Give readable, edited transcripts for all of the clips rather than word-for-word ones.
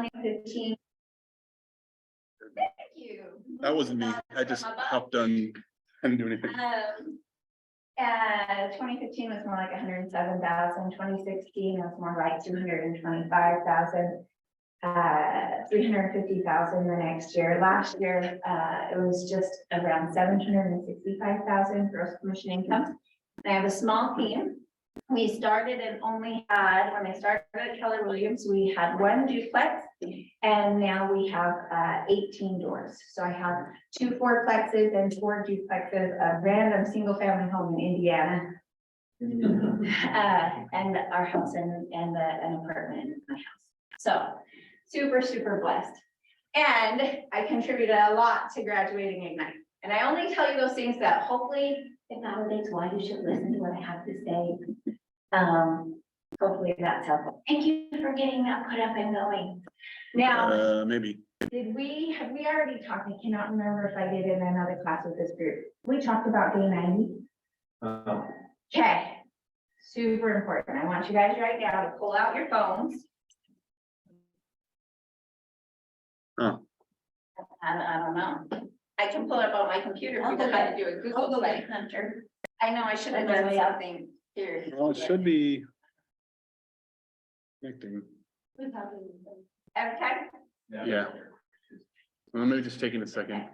2015. Thank you. That wasn't me. I just hopped on. I didn't do anything. 2015 was more like 107,000. 2016 was more like 225,000. 350,000 the next year. Last year, it was just around 765,000 gross commission income. I have a small team. We started and only had, when I started at Keller Williams, we had 1 duplex, and now we have 18 doors. So I have 2 4plexes and 4 duplexes, a random single family home in Indiana. And our house and an apartment in my house. So super blessed. And I contributed a lot to graduating Ignite. And I only tell you those things that hopefully it validates why you should listen to what I have to say. Hopefully that's helpful. Thank you for getting that put up and going. Now, Maybe. have we already talked? I cannot remember if I did in another class with this group. We talked about day 90. Okay. Super important. I want you guys right now to pull out your phones. Oh. I don't know. I can pull it up on my computer because I had to do a Google Play Hunter. I know I should have done something here. Well, it should be connecting. Every time? Yeah. Well, maybe just taking a second.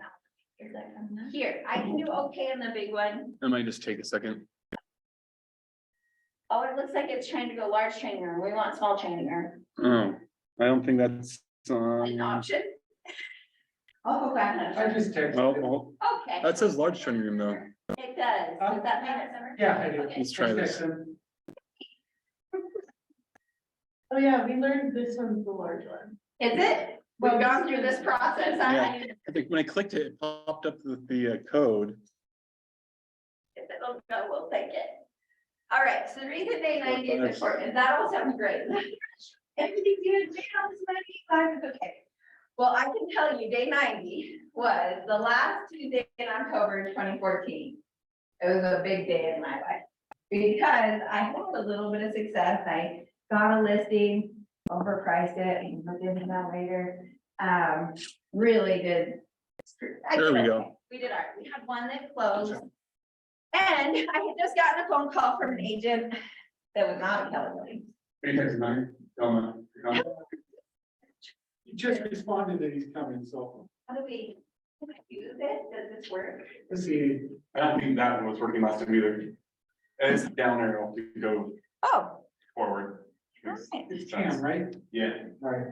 Here, I can do okay on the big one. I might just take a second. Oh, it looks like it's trying to go large training room. We want small training room. Oh, I don't think that's An option. I'll go back. I just texted. well, Okay, that says large training room though. it does. Does that make it? Yeah, I do. Okay. Let's try this. Oh, yeah, we learned this one's the large one. Is it? We've gone through this process. Yeah. I think when I clicked it, it popped up with the code. If it'll go, we'll take it. All right, so the reason day 90 is important, that all sounds great. Everything's good, pay all this money, life is okay. Well, I can tell you, day 90 was the last Tuesday in October 2014. It was a big day in my life because I had a little bit of success. I got a listing, overpriced it, and we'll get into that later. Really good. There we go. We did our, we had one that closed. And I had just gotten a phone call from an agent that was not a Keller Williams. He just responded that he's coming, so How do we, can I use it? Does this work? let's see. I don't think that one was working last time either. And it's down arrow to go Oh, forward. It's- okay. It's Cam, right? Yeah. Right.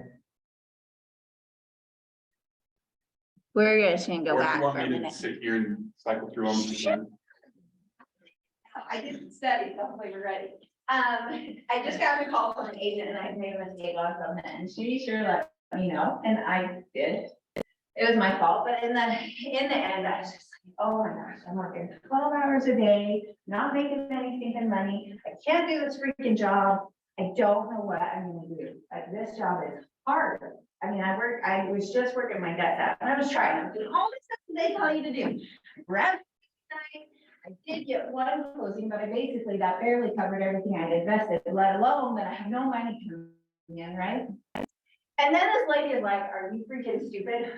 We're just gonna go Or if back you for want a me to minute. sit here and cycle through them. I didn't study, so hopefully we're ready. I just got a call from an agent and I made a mistake on something and she sure let me know, and I did. It was my fault, but in the end, I was just like, oh my gosh, I'm working 12 hours a day, not making any stinking money. I can't do this freaking job. I don't know what I'm gonna do. Like, this job is hard. I mean, I was just working my guts out and I was trying. I'm doing all the stuff that they tell you to do. I did get one closing, but I basically that barely covered everything I'd invested, let alone that I have no money coming in, right? And then this lady is like, are you freaking stupid?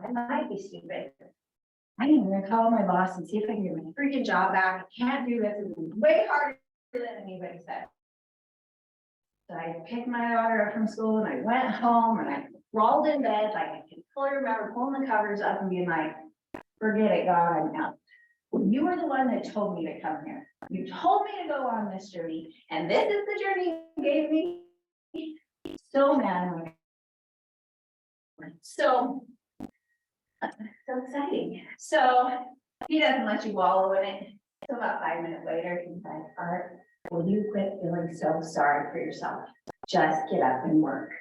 I might be stupid. I am gonna call my boss and see if I can get my freaking job back. I can't do this. It's way harder than anybody said. So I picked my daughter up from school and I went home and I rolled in bed, like I can fully remember pulling the covers up and being like, forget it, God, I'm out. You were the one that told me to come here. You told me to go on this journey, and this is the journey you gave me. So mad. So exciting. So he doesn't let you wallow in it. So about 5 minutes later, he's like, Art, will you quit feeling so sorry for yourself? Just get up and work.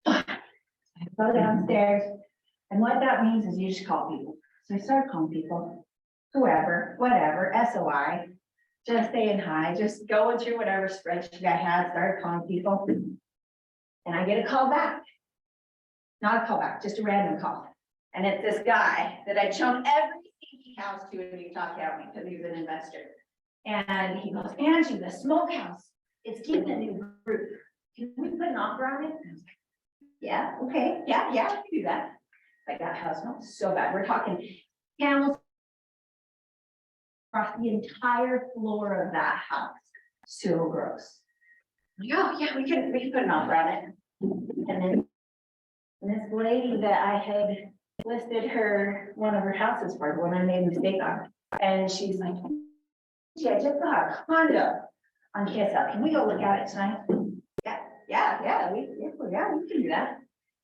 I go downstairs, and what that means is you just call people. So I started calling people, whoever, whatever, SOI, just saying hi, just going through whatever spreadsheet I had, started calling people. And I get a call back. Not a call back, just a random call. And it's this guy that I'd shown every stinky house to in Utah County because he was an investor. And he goes, Angie, the smokehouse, it's getting a new roof. can we put an offer on it? And I was like, yeah, okay, yeah, we can do that. Like that house smells so bad. We're talking camels across the entire floor of that house. So gross. Yeah, yeah, we can put an offer on it. And then this lady that I had listed one of her houses for, when I made a mistake on, and she's like, gee, I just got a condo on KSL. Can we go look at it tonight? Yeah, we can do that.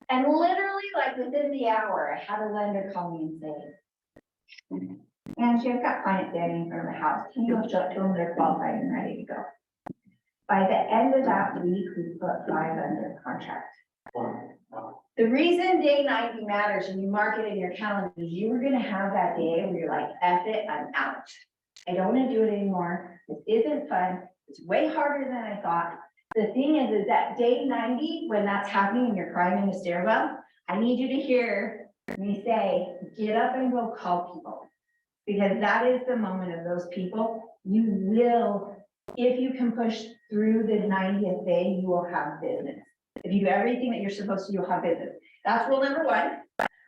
And literally, like within the hour, I had a lender call me and say, Angie, I've got clients standing in front of the house. Can you go show it to them? They're qualified and ready to go. By the end of that week, we put 5 under contract. The reason day 90 matters and you mark it in your calendar is you were gonna have that day where you're like, F it, I'm out. I don't wanna do it anymore. This isn't fun. It's way harder than I thought. The thing is that day 90, when that's happening and you're crying in the stairwell, I need you to hear me say, get up and go call people. Because that is the moment of those people. You will, if you can push through the 90th day, you will have business. If you do everything that you're supposed to, you'll have business. That's rule number 1.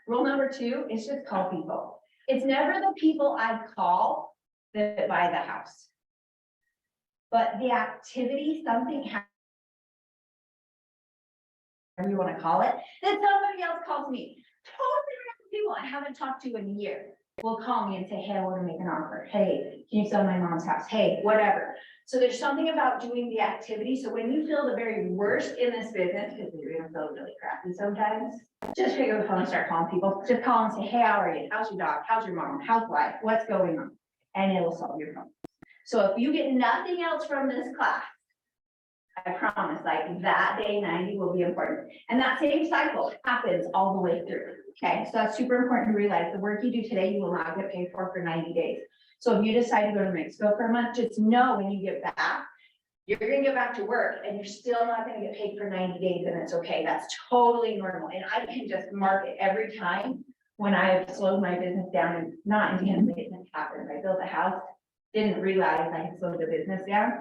Rule number 2 is just call people. It's never the people I call that buy the house. But the activity, something happens, whatever you want to call it, that somebody else calls me. Totally random people I haven't talked to in a year will call me and say, hey, I want to make an offer. Hey, can you sell my mom's house? Hey, whatever. So there's something about doing the activity. So when you feel the very worst in this business, because you're gonna feel really crappy sometimes, just pick up the phone and start calling people. Just call and say, hey, how are you? How's your dog? How's your mom? How's life? What's going on? And it'll solve your problem. So if you get nothing else from this class, I promise, like that day 90 will be important. And that same cycle happens all the way through. Okay, so that's super important to realize. The work you do today, you will not get paid for 90 days. So if you decide to go to Mexico for a month, just know when you get back, you're gonna get back to work and you're still not gonna get paid for 90 days, and it's okay. That's totally normal. And I can just mark it every time when I've slowed my business down, and not intentionally, it just happened. I built a house, didn't realize I had slowed the business down.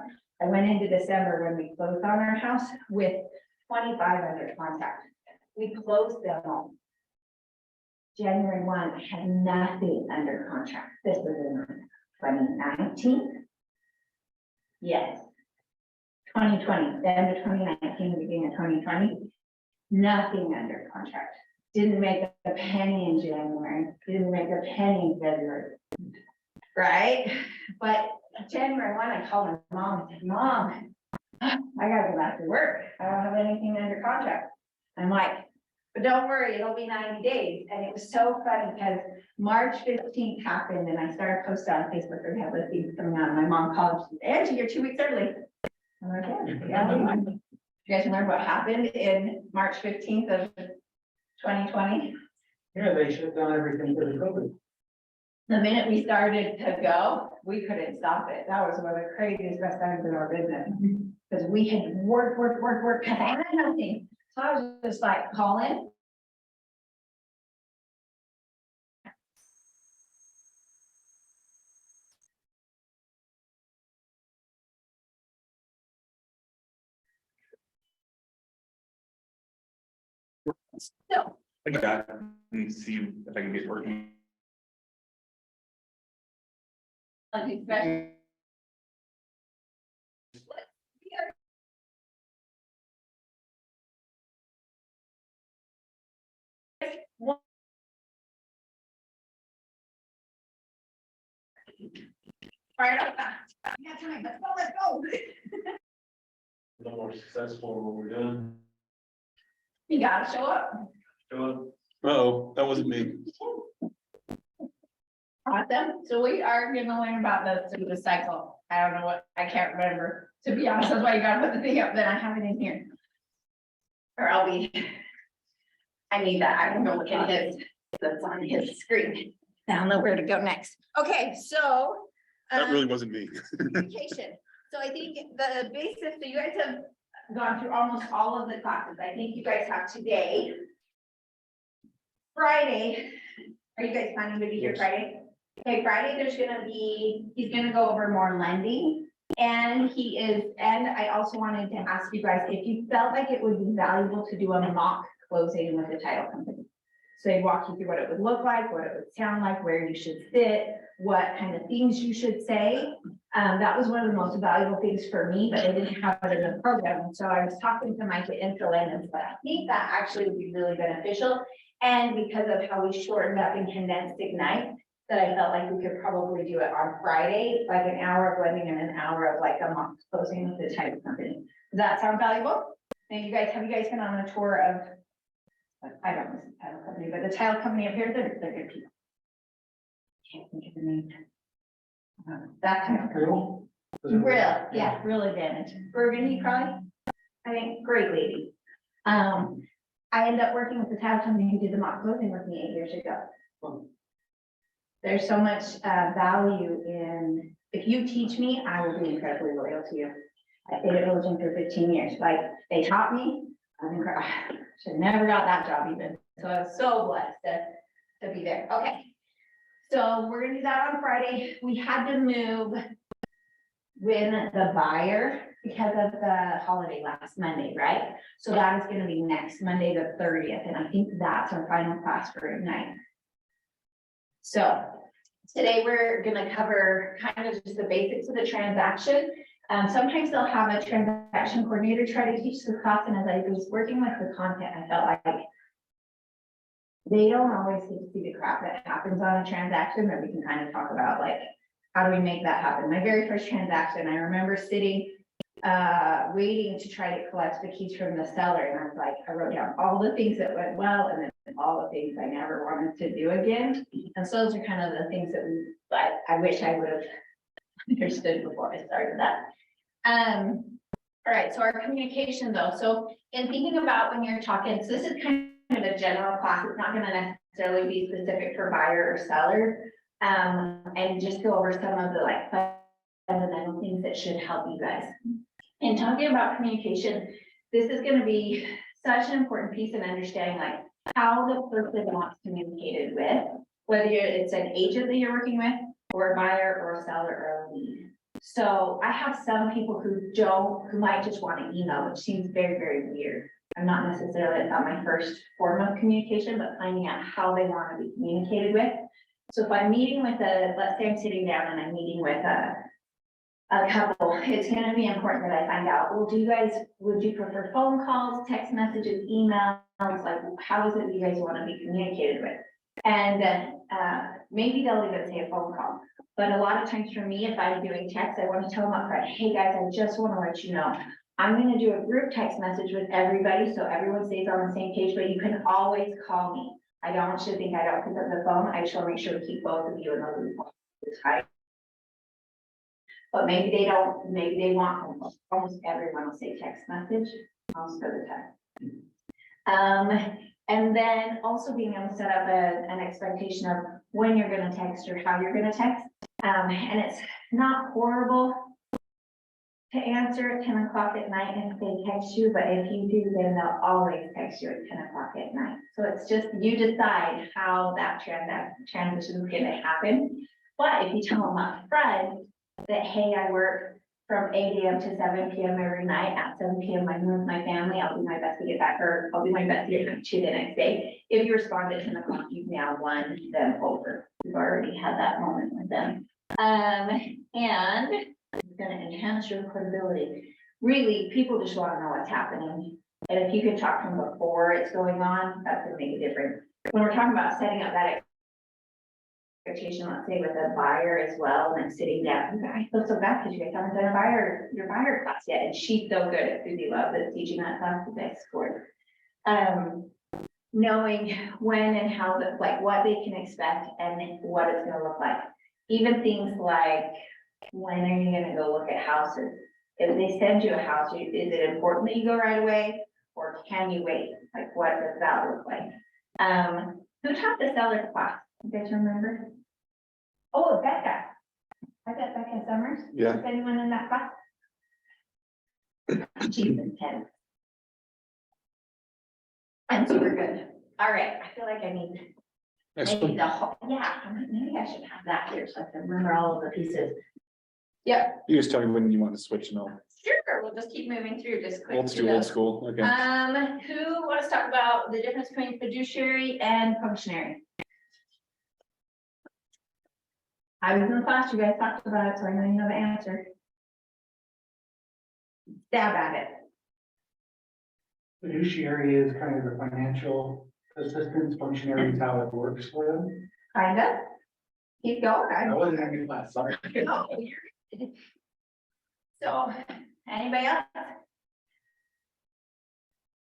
I went into December when we closed on our house with 25 under contract. We closed them all. January 1, I had nothing under contract. This was in 2019. Yes. 2020, the end of 2019, the beginning of 2020. Nothing under contract. Didn't make a penny in January. Didn't make a penny in February. Right? But January 1, I called my mom and said, Mom, I gotta go back to work. I don't have anything under contract. I'm like, but don't worry, it'll be 90 days. And it was so funny because March 15th happened and I started posting on Facebook that we have listings coming out. And my mom called and said, Angie, you're 2 weeks early. I'm like, yeah. You guys learn what happened in March 15th of 2020? Yeah, they shut down everything for the COVID. The minute we started to go, we couldn't stop it. That was one of the craziest best times in our business. Because we had worked, because I had nothing. So I was just like calling. So, I got it and see if I can get working. especially. Right on that. Yeah, time. Let's go. A little more successful when we're done. You gotta show up. Uh-oh, that wasn't me. Awesome. So we are gonna learn about the cycle. I don't know what, I can't remember. To be honest, that's why you gotta put the thing up, then I have it in here. Or I'll be. I need that. I can go look at his, that's on his screen. I don't know where to go next. Okay, so. That really wasn't me. Communication. So I think the basis, so you guys have gone through almost all of the classes. I think you guys have today. Friday, are you guys planning to be here Friday? Okay, Friday, there's gonna be, he's gonna go over more lending. And I also wanted to ask you guys if you felt like it would be valuable to do a mock closing with the title company. So they walk you through what it would look like, what it would sound like, where you should sit, what kind of things you should say. That was one of the most valuable things for me, but they didn't have it in the program. So I was talking to Mike at Infoland and said, I think that actually would be really beneficial. And because of how we shortened up and condensed Ignite, that I felt like we could probably do it on Friday, like an hour of blending and an hour of like a mock closing with the title company. Does that sound valuable? And have you guys been on a tour of, I don't know the title company, but the title company up here, they're good people. Can't think of the name. That kind of Real? real advantage. Burgundy probably, I think, great lady. I ended up working with the title company who did the mock closing with me 8 years ago. There's so much value in, if you teach me, I will be incredibly loyal to you. I stayed at Diligent for 15 years, like they taught me, I'm incredible. Should never got that job even, so I was so blessed to be there. Okay, so we're gonna do that on Friday. We had to move with the buyer because of the holiday last Monday, right? So that is gonna be next Monday, the 30th, and I think that's our final class for Ignite. So today we're gonna cover kind of just the basics of the transaction. Sometimes they'll have a transaction coordinator try to teach the class, and as I was working with the content, I felt like they don't always get to see the crap that happens on a transaction, that we can kind of talk about, like, how do we make that happen? My very first transaction, I remember sitting, waiting to try to collect the keys from the seller, and I was like, I wrote down all the things that went well, and then all the things I never wanted to do again. And so those are kind of the things that I wish I would have understood before I started that. All right, so our communication though, so in thinking about when you're talking, so this is kind of a general class, it's not gonna necessarily be specific for buyer or seller. And just go over some of the like fundamental things that should help you guys. In talking about communication, this is gonna be such an important piece in understanding like how the person wants communicated with, whether it's an agent that you're working with, or a buyer, or a seller, or a lead. So I have some people who might just want to email, which seems very, very weird. I'm not necessarily, it's not my first form of communication, but finding out how they want to be communicated with. So if I'm meeting with let's say I'm sitting down and I'm meeting with a couple, it's gonna be important that I find out, well, would you prefer phone calls, text messages, emails? Like, how is it that you guys want to be communicated with? And maybe they'll even say a phone call. But a lot of times for me, if I'm doing text, I want to tell them up front, hey guys, I just want to let you know, I'm going to do a group text message with everybody so everyone stays on the same page, but you can always call me. I don't want you to think I don't pick up the phone. I just want to make sure to keep both of you in the loop all the time. But maybe they don't, maybe they want, almost everyone will say text message most of the time. And then also being able to set up an expectation of when you're gonna text or how you're gonna text. And it's not horrible to answer at 10 o'clock at night if they text you, but if you do, then they'll always text you at 10 o'clock at night. So it's just, you decide how that transition is gonna happen. But if you tell them up front that, hey, I work from 8 a.m. to 7 p.m. every night. At 7 p.m. I'm with my family. I'll do my best to get back, or I'll do my best to get back to you the next day. If you respond at 10 o'clock, you've now won them over. You've already had that moment with them. And it's going to enhance your credibility. Really, people just want to know what's happening. And if you can talk to them before it's going on, that's going to make a difference. When we're talking about setting up that expectation, let's say with a buyer as well, and then sitting down, I feel so bad because you guys haven't done your buyer class yet, and she's so good at Susie Love at teaching that class, the best score. Knowing when and how, like what they can expect and what it's gonna look like. Even things like, when are you gonna go look at houses? If they send you a house, is it important that you go right away, or can you wait? Like, what does that look like? Who taught the seller class? You guys remember? Oh, Becca. I got Becca Summers. Yeah. Is anyone in that class? She's intense. And super good. All right, I feel like I need maybe the whole, yeah, I'm like, maybe I should have that here so I can remember all of the pieces. Yep, You just tell me when you want to switch and I'll, sure, we'll just keep moving through, just quick. let's do old school, okay. Who wants to talk about the difference between fiduciary and functionary? I was in the class, you guys talked about it, so I know you know the answer. Stab at it. Fiduciary is kind of the financial assistance, functionary is how it works for them. Kind of. Keep going. I wasn't having a class, sorry. No, you're- So, anybody else?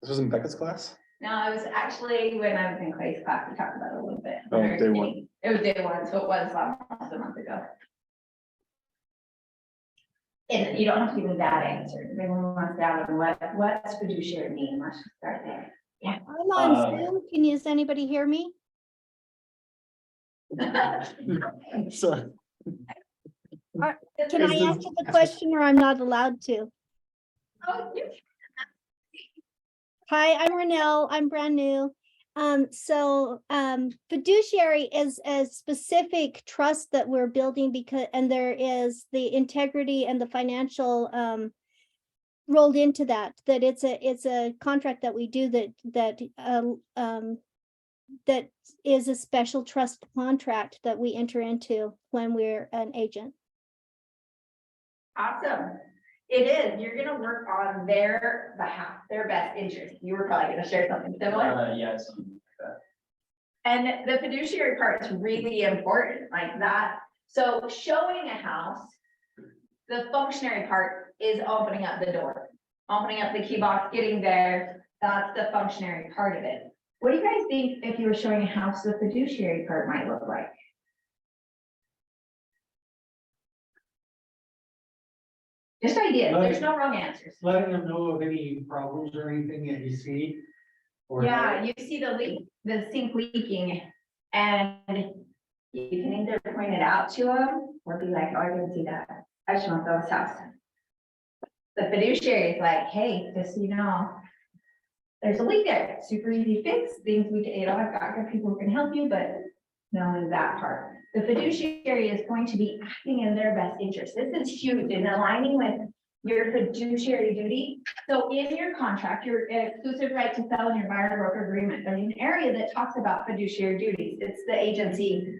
This was in Becca's class? No, it was actually when I was in Clay's class, we talked about it a little bit. Oh, day one. It was day one, so it was almost a month ago. And you don't have to give me that answer. If anyone wants that, what's fiduciary mean? Let's just start there. Yeah. I'm on Zoom. Does anybody hear me? So, Can I Is answer the question or I'm not allowed to? Oh, you Hi, I'm Renelle. I'm brand new. Fiduciary is a specific trust that we're building and there is the integrity and the financial rolled into that it's a contract that we do that is a special trust contract that we enter into when we're an agent. Awesome. It is. You're gonna work on their behalf, their best interest. You were probably gonna share something similar. Yeah, something like that. And the fiduciary part is really important, like that. So showing a house, the functionary part is opening up the door, opening up the key box, getting there. That's the functionary part of it. What do you guys think if you were showing a house, the fiduciary part might look like? Just ideas. There's no wrong answers. Letting them know of any problems or anything that you see. or Yeah, you see the leak, the sink leaking, and you can either point it out to them or be like, oh, I didn't see that. I just want those house. The fiduciary is like, hey, just so you know, there's a leak there, super easy to fix, things we can, you know, I've got good people who can help you, but knowing that part. The fiduciary is going to be acting in their best interest. This is huge in aligning with your fiduciary duty. So in your contract, your exclusive right to sell in your buyer broker agreement, there's an area that talks about fiduciary duties. It's the agency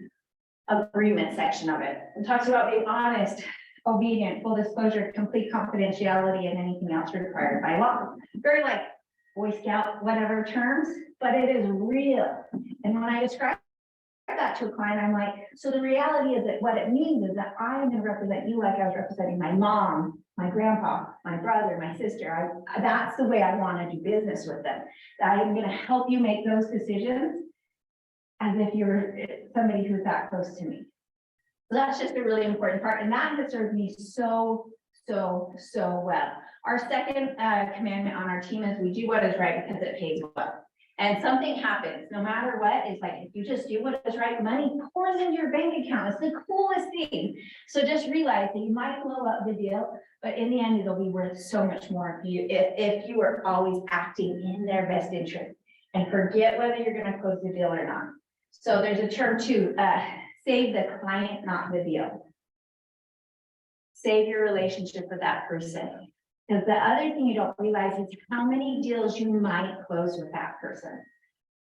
agreement section of it. It talks about being honest, obedient, full disclosure, complete confidentiality, and anything else required by law. Very like Boy Scout, whatever terms, but it is real. And when I describe that to a client, I'm like, so the reality is that what it means is that I'm going to represent you like I was representing my mom, my grandpa, my brother, my sister. That's the way I want to do business with them. That I'm going to help you make those decisions as if you're somebody who's that close to me. So that's just a really important part. And that has served me so well. Our second commandment on our team is we do what is right because it pays well. And something happens, no matter what, it's like, if you just do what is right, money pours into your bank account. It's the coolest thing. So just realize that you might blow up the deal, but in the end, it'll be worth so much more if you are always acting in their best interest and forget whether you're going to close the deal or not. So there's a term too, save the client, not the deal. Save your relationship with that person. Because the other thing you don't realize is how many deals you might close with that person.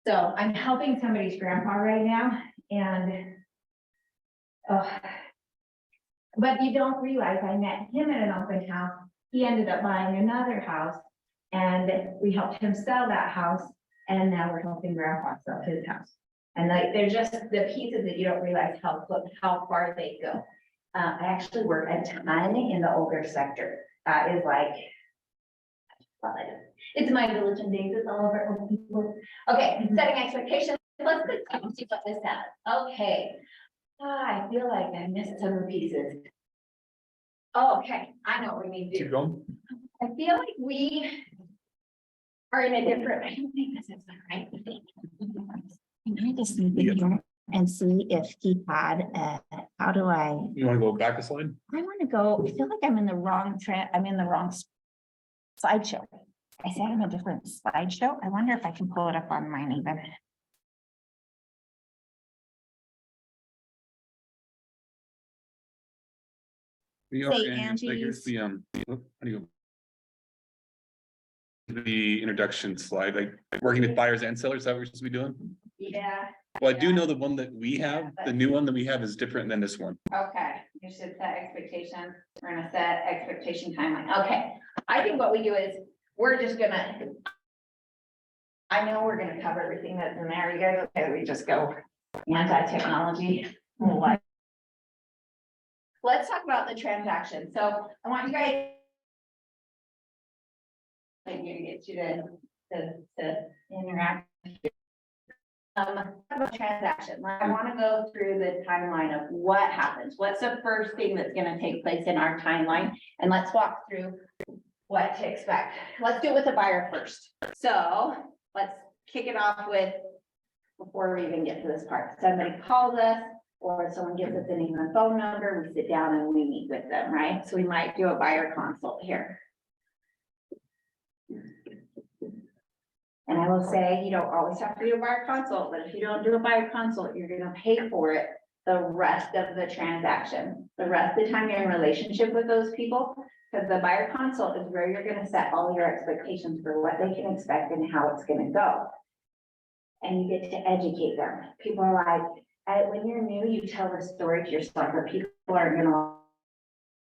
So I'm helping somebody's grandpa right now, and but you don't realize I met him at an open house. He ended up buying another house, and we helped him sell that house, and now we're helping grandpa sell his house. And like, they're just the pieces that you don't realize how far they go. I actually work a ton in the older sector. That is like, it's my diligent days, it's all of our old people. Okay, setting expectations. Let's see what this says. Okay. I feel like I missed some pieces. Okay, I know what we need to keep do. going. I feel like we are in a different, I don't think this is the right thing. Can I just sneak in here and see if he had, how do I You want to go back a slide? want to go, I feel like I'm in the wrong slideshow. I said I'm a different slideshow. I wonder if I can pull it up on mine even. We are Say in, like, here's the, how do you go? The introduction slide, like working with buyers and sellers, is that what we're supposed to be doing? Yeah, Well, I do Yeah. know the one that we have, the new one that we have is different than this one. okay, you should set expectations, we're gonna set expectation timeline, okay. I think what we do is, we're just gonna. I know we're gonna cover everything that's in there, you guys, okay, we just go anti-technology. What? Let's talk about the transaction, so I want you guys. I'm gonna get you to interact. About transaction, I wanna go through the timeline of what happens, what's the first thing that's gonna take place in our timeline, and let's walk through what to expect. Let's do it with the buyer first. So let's kick it off with, before we even get to this part, somebody calls us or someone gives us the name and phone number, we sit down and we meet with them, right? So we might do a buyer consult here. And I will say, you don't always have to do a buyer consult, but if you don't do a buyer consult, you're gonna pay for it the rest of the transaction. The rest of the time you're in relationship with those people, because the buyer consult is where you're gonna set all your expectations for what they can expect and how it's gonna go. And you get to educate them. People are like, when you're new, you tell the story to yourself, but people are gonna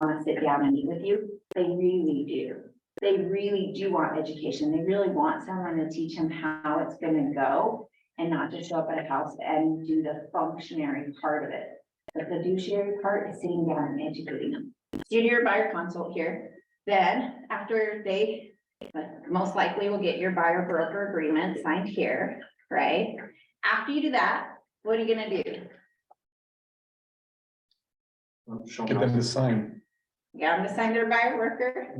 wanna sit down and meet with you. They really do. They really do want education. They really want someone to teach them how it's gonna go and not just show up at a house and do the functionary part of it. The fiduciary part is sitting down and educating them. So you do your buyer consult here. Then after they most likely will get your buyer broker agreement signed here, right? After you do that, what are you gonna do? Get them to sign. Get them to sign their buyer broker.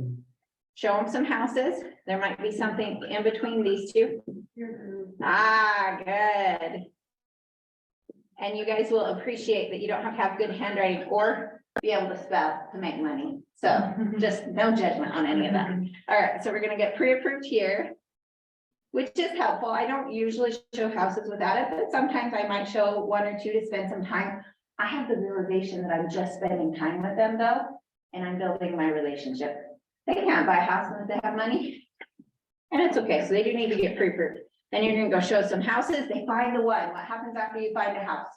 Show them some houses. There might be something in between these two. Ah, good. And you guys will appreciate that you don't have to have good handwriting or be able to spell to make money. So just no judgment on any of that. All right, so we're gonna get pre-approved here, which is helpful. I don't usually show houses without it, but sometimes I might show one or two to spend some time. I have the realization that I'm just spending time with them though, and I'm building my relationship. They can't buy a house unless they have money. And it's okay, so they do need to get pre-approved. Then you're gonna go show some houses, they find the one. What happens after you find a house?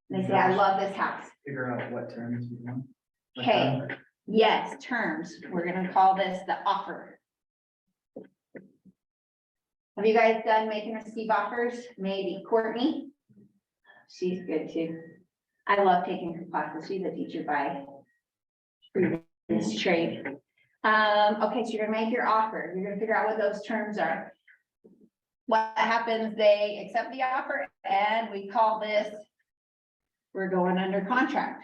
They say, I love this house. Figure out what terms we want. Okay, yes, terms. We're gonna call this the offer. Have you guys done make and receive offers? Maybe Courtney? She's good too. I love taking her classes. She's a teacher by this trade. Okay, so you're gonna make your offer. You're gonna figure out what those terms are. What happens, they accept the offer and we call this, we're going under contract.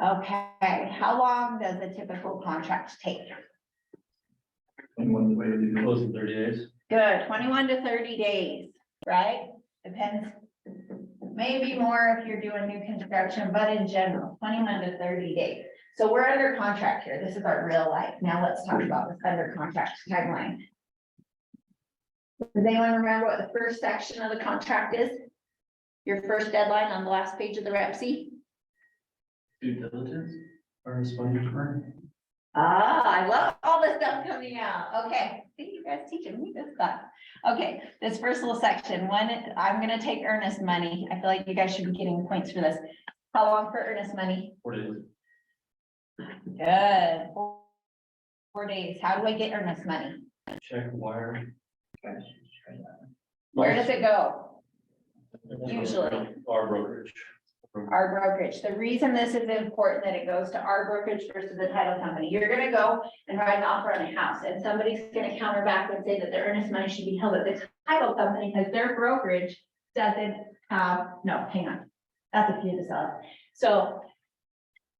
Okay, how long does a typical contract take? And one way to close in 30 days. Good, 21 to 30 days, right? Depends. Maybe more if you're doing new construction, but in general, 21 to 30 days. So we're under contract here. This is our real life. Now let's talk about this under contract timeline. Does anyone remember what the first section of the contract is? Your first deadline on the last page of the REPC? Due diligence or responding. Ah, I love all this stuff coming out. Okay, see you guys teaching me this stuff. Okay, this first little section, when I'm gonna take earnest money. I feel like you guys should be getting points for this. How long for earnest money? 4 days. Good. 4 days. How do I get earnest money? Check wire. Where does it go? Usually. Our brokerage. Our brokerage. The reason this is important that it goes to our brokerage versus the title company, you're gonna go and write an offer on a house and somebody's gonna counter back and say that the earnest money should be held at the title company because their brokerage doesn't have, no, hang on. That's if you decide. So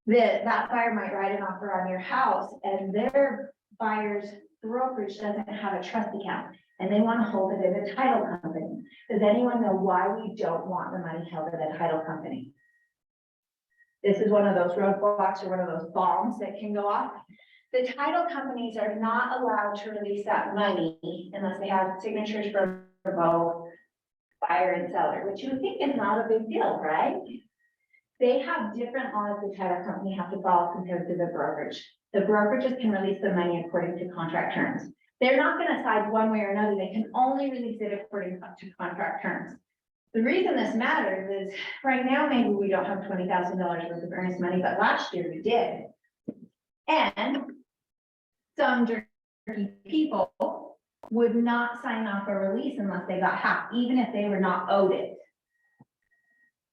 that buyer might write an offer on your house and their buyer's brokerage doesn't have a trust account and they want to hold it in a title company. Does anyone know why we don't want the money held in a title company? This is one of those roadblocks or one of those bombs that can go off. The title companies are not allowed to release that money unless they have signatures from both buyer and seller, which you would think is not a big deal, right? they have different laws the title company have to follow compared to the brokerage. The brokerages can release the money according to contract terms. They're not gonna side one way or another. They can only release it according to contract terms. The reason this matters is right now, maybe we don't have $20,000 worth of earnest money, but last year we did. And some jerky people would not sign off a release unless they got half, even if they were not owed it.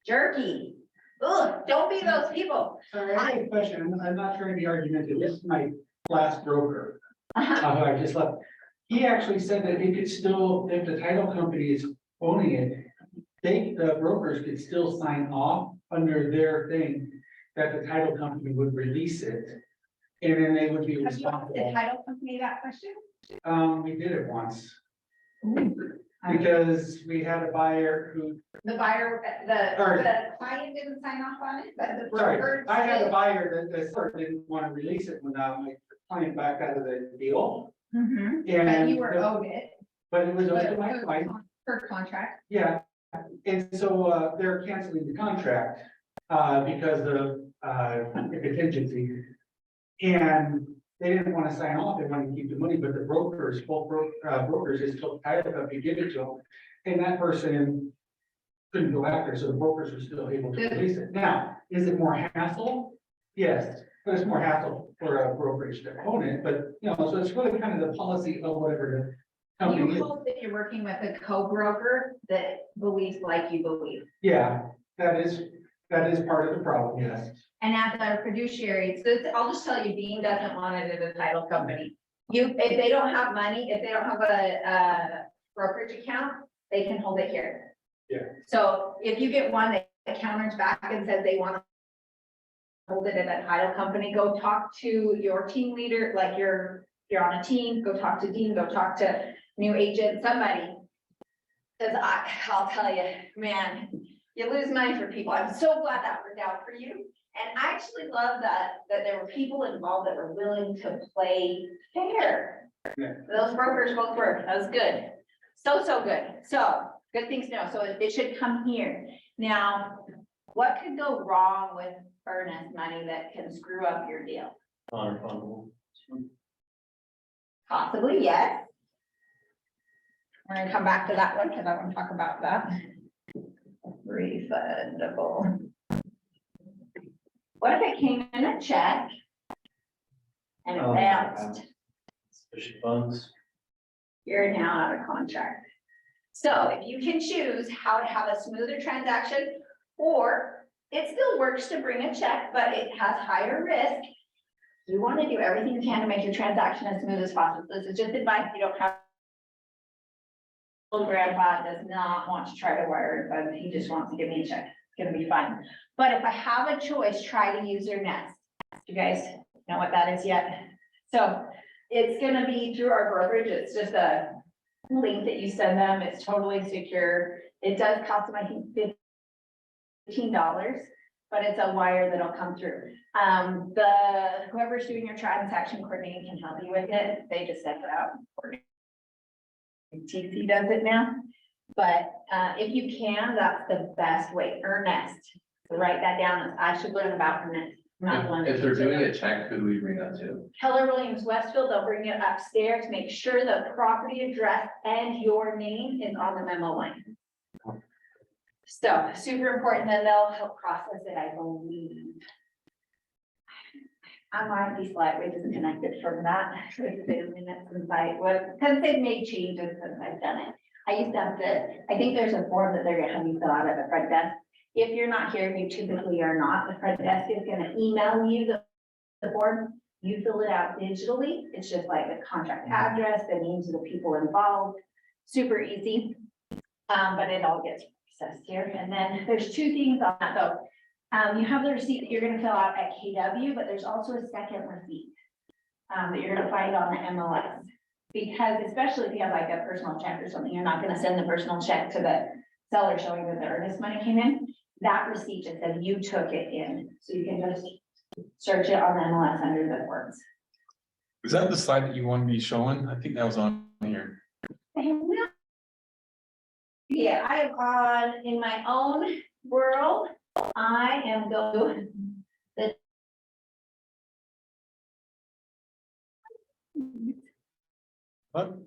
Jerky. Ugh, don't be those people. Sorry, I have a question. I'm not trying to be argumentative. This is my last broker. Uh-huh. Who I just left. He actually said that he could still, if the title company is owning it, the brokers could still sign off under their thing that the title company would release it. And then they would be Have you asked the responsible. title company that question? We did it once. Because we had a buyer who, The buyer, Sorry. the client didn't sign off on it, but the sorry, broker. I had a did. buyer that sort of didn't want to release it when my client backed out of the deal. Mhm. But And, you were owed it. but it was owed to but my client. Per contract. Yeah, and so they're canceling the contract because of the contingency. And they didn't want to sign off, they wanted to keep the money, but the brokers, brokers just took title company, give it to them. And that person couldn't go after, so the brokers were still able to release it. Now, is it more hassle? Yes, but it's more hassle for a brokerage to own it, but you know, so it's really kind of the policy of whatever the company You is. hope that you're working with a co-broker that believes like you believe. Yeah, that is part of the problem, yes. And as a fiduciary, so I'll just tell you, Dean doesn't want it in a title company. If they don't have money, if they don't have a brokerage account, they can hold it here. Yeah. So if you get one that counters back and says they want to hold it in a title company, go talk to your team leader, like you're on a team, go talk to Dean, go talk to new agent, somebody. Cause I'll tell you, man, you lose money for people. I'm so glad that worked out for you. And I actually love that there were people involved that were willing to play fair. Yeah. Those brokers both worked. That was good. So good. So good things to know. So it should come here. Now, what could go wrong with earnest money that can screw up your deal? Possibly, yes. We're gonna come back to that one because I want to talk about that. Refundable. What if it came in a check and it bounced? Funds. You're now out of contract. So if you can choose how to have a smoother transaction, or it still works to bring a check, but it has higher risk. You want to do everything you can to make your transaction as smooth as possible. This is just advice. You don't have. Little grandpa does not want to try to wire it, but he just wants to give me a check. It's gonna be fine. But if I have a choice, try to use your nest. You guys know what that is yet? So it's gonna be through our brokerage. It's just a link that you send them. It's totally secure. It does cost them, I think, $15, but it's a wire that'll come through. Whoever's doing your transaction coordinating can help you with it. They just send it out. TC does it now, but if you can, that's the best way. Earnest, write that down. I should learn about earnest. Not the one that If they're teaches doing it. a check, who do we bring that to? Keller Williams Westfield, they'll bring it upstairs, make sure the property address and your name is on the memo line. So super important, then they'll help process it, I believe. I might be slightly disconnected from that. It's been a minute since because they've made changes since I've done it. I used to have to, I think there's a form that they're gonna have you fill out at the front desk. If you're not here, you typically are not, the front desk is gonna email you the form. You fill it out digitally. It's just like the contract address, the names of the people involved. Super easy. But it all gets processed here. And then there's two things on that though. You have the receipt that you're gonna fill out at KW, but there's also a second receipt that you're gonna find on the MLS. Because especially if you have like a personal check or something, you're not gonna send the personal check to the seller showing that the earnest money came in. That receipt just said you took it in, so you can just search it on the MLS under the forms. Is that the slide that you want me showing? I think that was on here. Yeah, I have gone in my own world. I am going. What?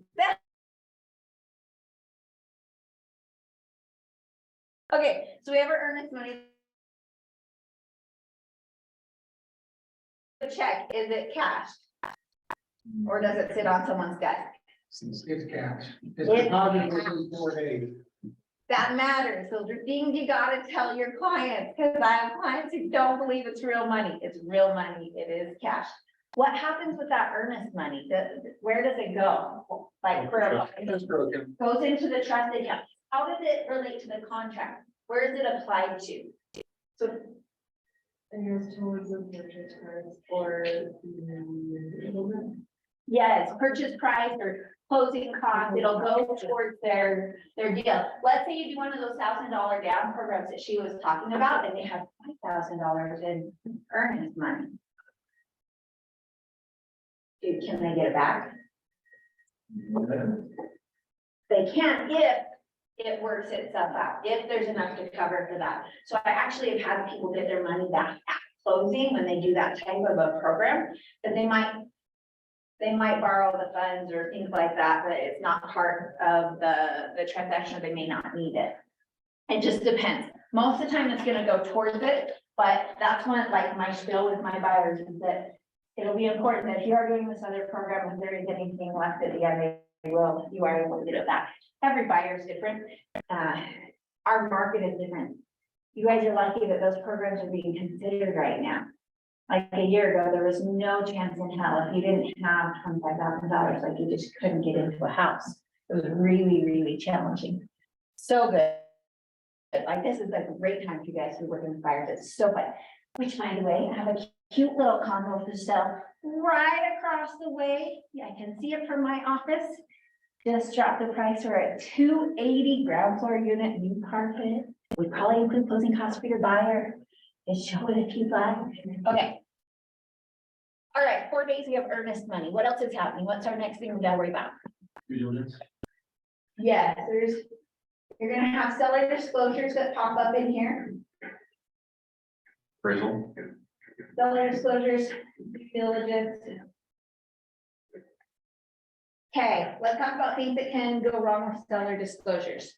Okay, so we have our earnest money. The check, is it cash? Or does it sit on someone's desk? It's cash. It's It's deposited cash. within 4 days. That matters. Those are things you gotta tell your clients, because I have clients who don't believe it's real money. It's real money. It is cash. What happens with that earnest money? Where does it go? Like, where Just broken. goes into the trust account? How does it relate to the contract? Where is it applied to? So And yours towards the purchase price or. yes, purchase price or closing cost, it'll go towards their deal. Let's say you do one of those $1,000 down programs that she was talking about, and they have $5,000 in earnest money. Can they get it back? They can't if it works itself out, if there's enough to cover for that. So I actually have had people get their money back at closing when they do that type of a program, that they might borrow the funds or things like that, but it's not part of the transaction, or they may not need it. It just depends. Most of the time it's gonna go towards it, but that's when, like, my spiel with my buyers is that it'll be important that if you are doing this other program, if there is anything left at the end, you are able to get it back. Every buyer is different. Our market is different. You guys are lucky that those programs are being considered right now. Like a year ago, there was no chance in hell if you didn't have $25,000, like you just couldn't get into a house. It was really, really challenging. So good. Like, this is a great time for you guys who work in fires. It's so fun. Which, by the way, I have a cute little condo for sale right across the way. Yeah, I can see it from my office. Just dropped the price. We're at $280 ground floor unit, new carpet. We probably include closing costs for your buyer. Just show it if you'd like. Okay. All right, 4 days we have earnest money. What else is happening? What's our next thing we gotta worry about? Due diligence. Yes, you're gonna have seller disclosures that pop up in here. Appraisal. Seller disclosures, due diligence. Okay, let's talk about things that can go wrong with seller disclosures.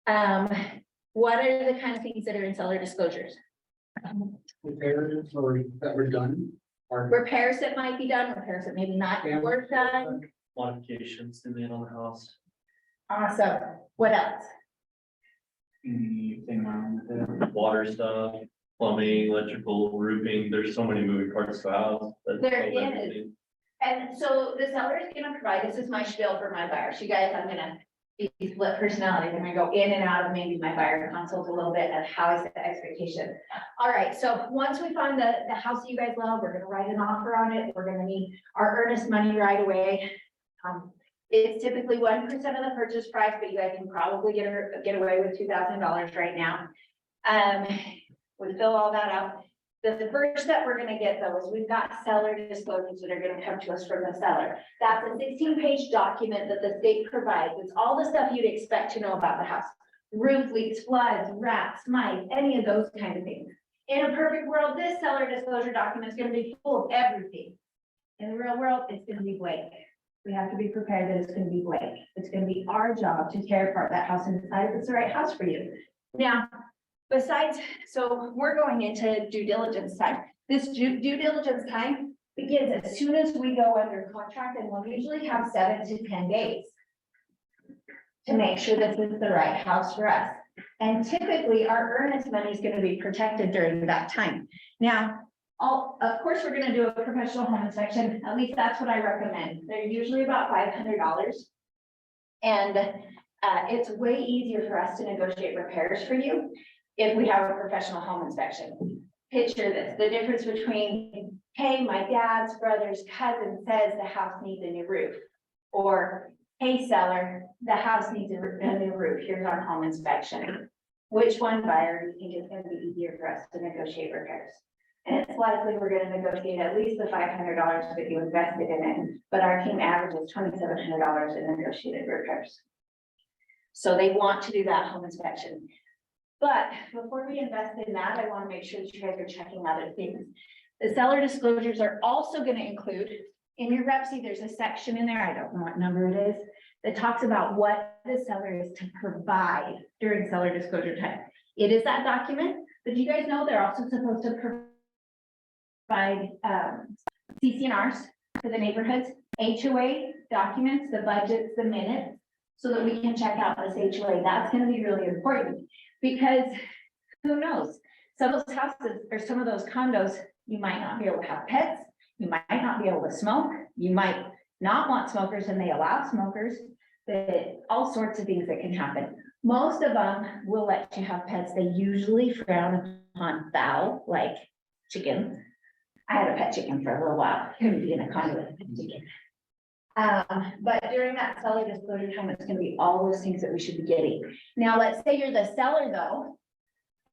What are the kind of things that are in seller disclosures? Repairs or that were done. Or Repairs that might be done, repairs that maybe not were done. Modifications to made on the house. Awesome. What else? Anything around there. Water stuff, plumbing, electrical, roofing, there's so many moving parts to the house. There is. And so the seller is gonna provide, this is my spiel for my buyers. You guys, I'm gonna be split personalities. I'm gonna go in and out of maybe my buyer consult a little bit of how I set the expectation. All right, so once we find the house that you guys love, we're gonna write an offer on it. We're gonna need our earnest money right away. It's typically 1% of the purchase price, but you guys can probably get away with $2,000 right now. We fill all that out. The first step we're gonna get though is we've got seller disclosures that are gonna come to us from the seller. That's a 16-page document that the state provides. It's all the stuff you'd expect to know about the house. Roof leaks, floods, rats, mice, any of those kind of things. In a perfect world, this seller disclosure document is gonna be full of everything. In the real world, it's gonna be blank. We have to be prepared that it's gonna be blank. It's gonna be our job to tear apart that house and decide if it's the right house for you. Now, besides, so we're going into due diligence time. This due diligence time begins as soon as we go under contract, and we'll usually have 7 to 10 days to make sure this is the right house for us. And typically, our earnest money is gonna be protected during that time. Now, of course, we're gonna do a professional home inspection. At least that's what I recommend. They're usually about $500. And it's way easier for us to negotiate repairs for you if we have a professional home inspection. Picture this, the difference between, hey, my dad's brother's cousin says the house needs a new roof. Or, hey, seller, the house needs a new roof, here's our home inspection. Which one buyer do you think is gonna be easier for us to negotiate repairs? And it's likely we're gonna negotiate at least the $500 that you invested in it, but our team averages $2,700 in negotiated repairs. So they want to do that home inspection. But before we invest in that, I want to make sure that you guys are checking other things. The seller disclosures are also going to include, in your rep sheet, there's a section in there, I don't know what number it is, that talks about what the seller is to provide during seller disclosure time. It is that document, but you guys know they're also supposed to provide CC&Rs for the neighborhoods, HOA documents, the budgets, the minutes, so that we can check out this HOA. That's gonna be really important, because who knows? Some of those houses or some of those condos, you might not be able to have pets, you might not be able to smoke, you might not want smokers and they allow smokers, but all sorts of things that can happen. Most of them will let you have pets. They usually frown upon fowl, like chickens. I had a pet chicken for a little while, couldn't be in a condo with a pet chicken. But during that seller disclosure time, it's gonna be all those things that we should be getting. Now, let's say you're the seller though,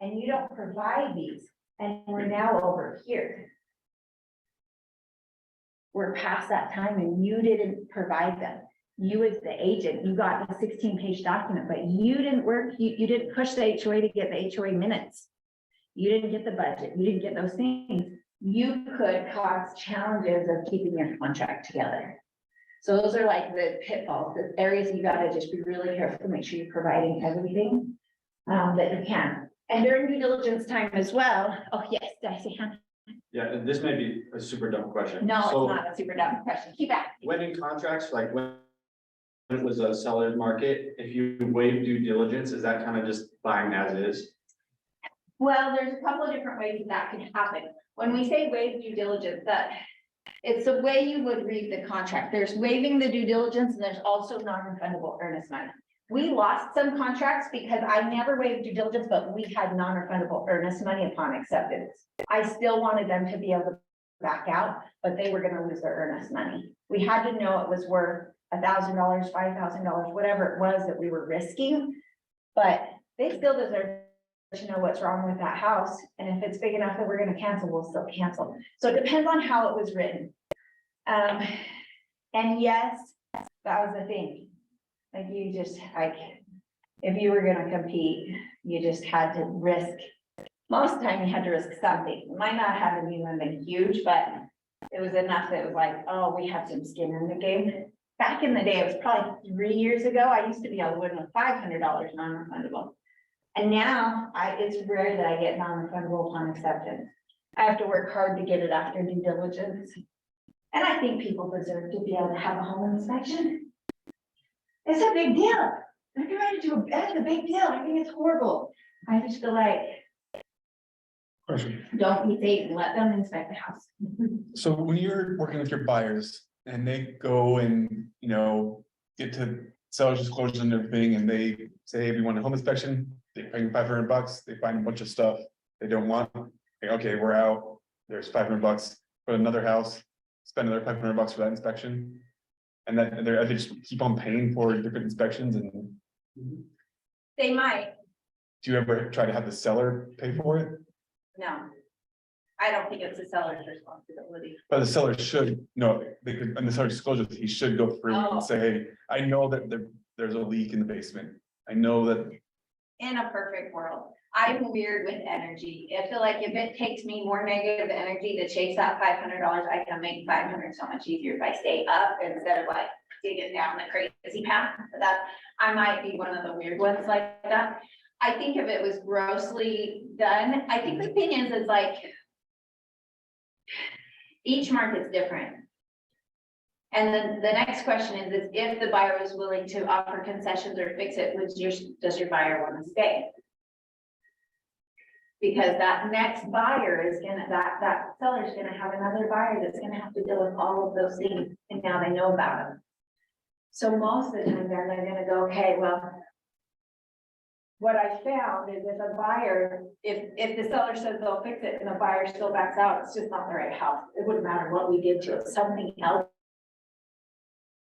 and you don't provide these, and we're now over here. We're past that time and you didn't provide them. You as the agent, you got a 16-page document, but you didn't work, you didn't push the HOA to get the HOA minutes. You didn't get the budget, you didn't get those things. You could cause challenges of keeping your contract together. So those are like the pitfalls, the areas you gotta just be really careful to make sure you're providing everything that you can. And during due diligence time as well, oh yes, did I say Hannah? Yeah, and this may be a super dumb question. No, So it's not a super dumb question, keep asking. when in contracts, like when it was a seller's market, if you waive due diligence, is that kind of just buying as is? Well, there's a couple of different ways that could happen. When we say waive due diligence, that it's the way you would read the contract. There's waiving the due diligence and there's also non-refundable earnest money. We lost some contracts because I never waived due diligence, but we had non-refundable earnest money upon acceptance. I still wanted them to be able to back out, but they were gonna lose their earnest money. We had to know it was worth $1,000, $5,000, whatever it was that we were risking. But they still deserve to know what's wrong with that house. And if it's big enough that we're gonna cancel, we'll still cancel. So it depends on how it was written. And yes, that was the thing. Like you just, like, if you were gonna compete, you just had to risk. Most of the time you had to risk something. It might not have even been huge, but it was enough that it was like, oh, we have some skin in the game. Back in the day, it was probably 3 years ago, I used to be able to win with $500 non-refundable. And now it's rare that I get non-refundable upon acceptance. I have to work hard to get it after due diligence. And I think people deserve to be able to have a home inspection. It's a big deal. They're getting ready to do that's a big deal. I think it's horrible. I just feel like, Question. don't be Satan, let them inspect the house. So when you're working with your buyers and they go and, you know, get to seller's disclosures and everything, and they say, if you want a home inspection, they pay you $500, they find a bunch of stuff they don't want. Okay, we're out, there's $500, put another house, spend another $500 for that inspection. And then they just keep on paying for different inspections. And They might, do you ever try to have the seller pay for it? no. I don't think it's the seller's responsibility. But the seller should, no, they could, and the seller disclosure, he should go through Oh. and say, hey, I know that there's a leak in the basement. I know that, In a perfect world, I'm weird with energy. I feel like if it takes me more negative energy to chase that $500, I can make 500 so much easier if I stay up instead of like digging down the crazy path. That I might be one of the weird ones like that. I think if it was grossly done, I think the thing is like each market's different. And then the next question is if the buyer was willing to offer concessions or fix it, does your buyer want to stay? Because that next buyer is gonna, that seller's gonna have another buyer that's gonna have to deal with all of those things, and now they know about them. So most of the time they're gonna go, okay, well, what I found is if a buyer, if the seller says they'll fix it and the buyer still backs out, it's just not the right house. It wouldn't matter what we did to it, something else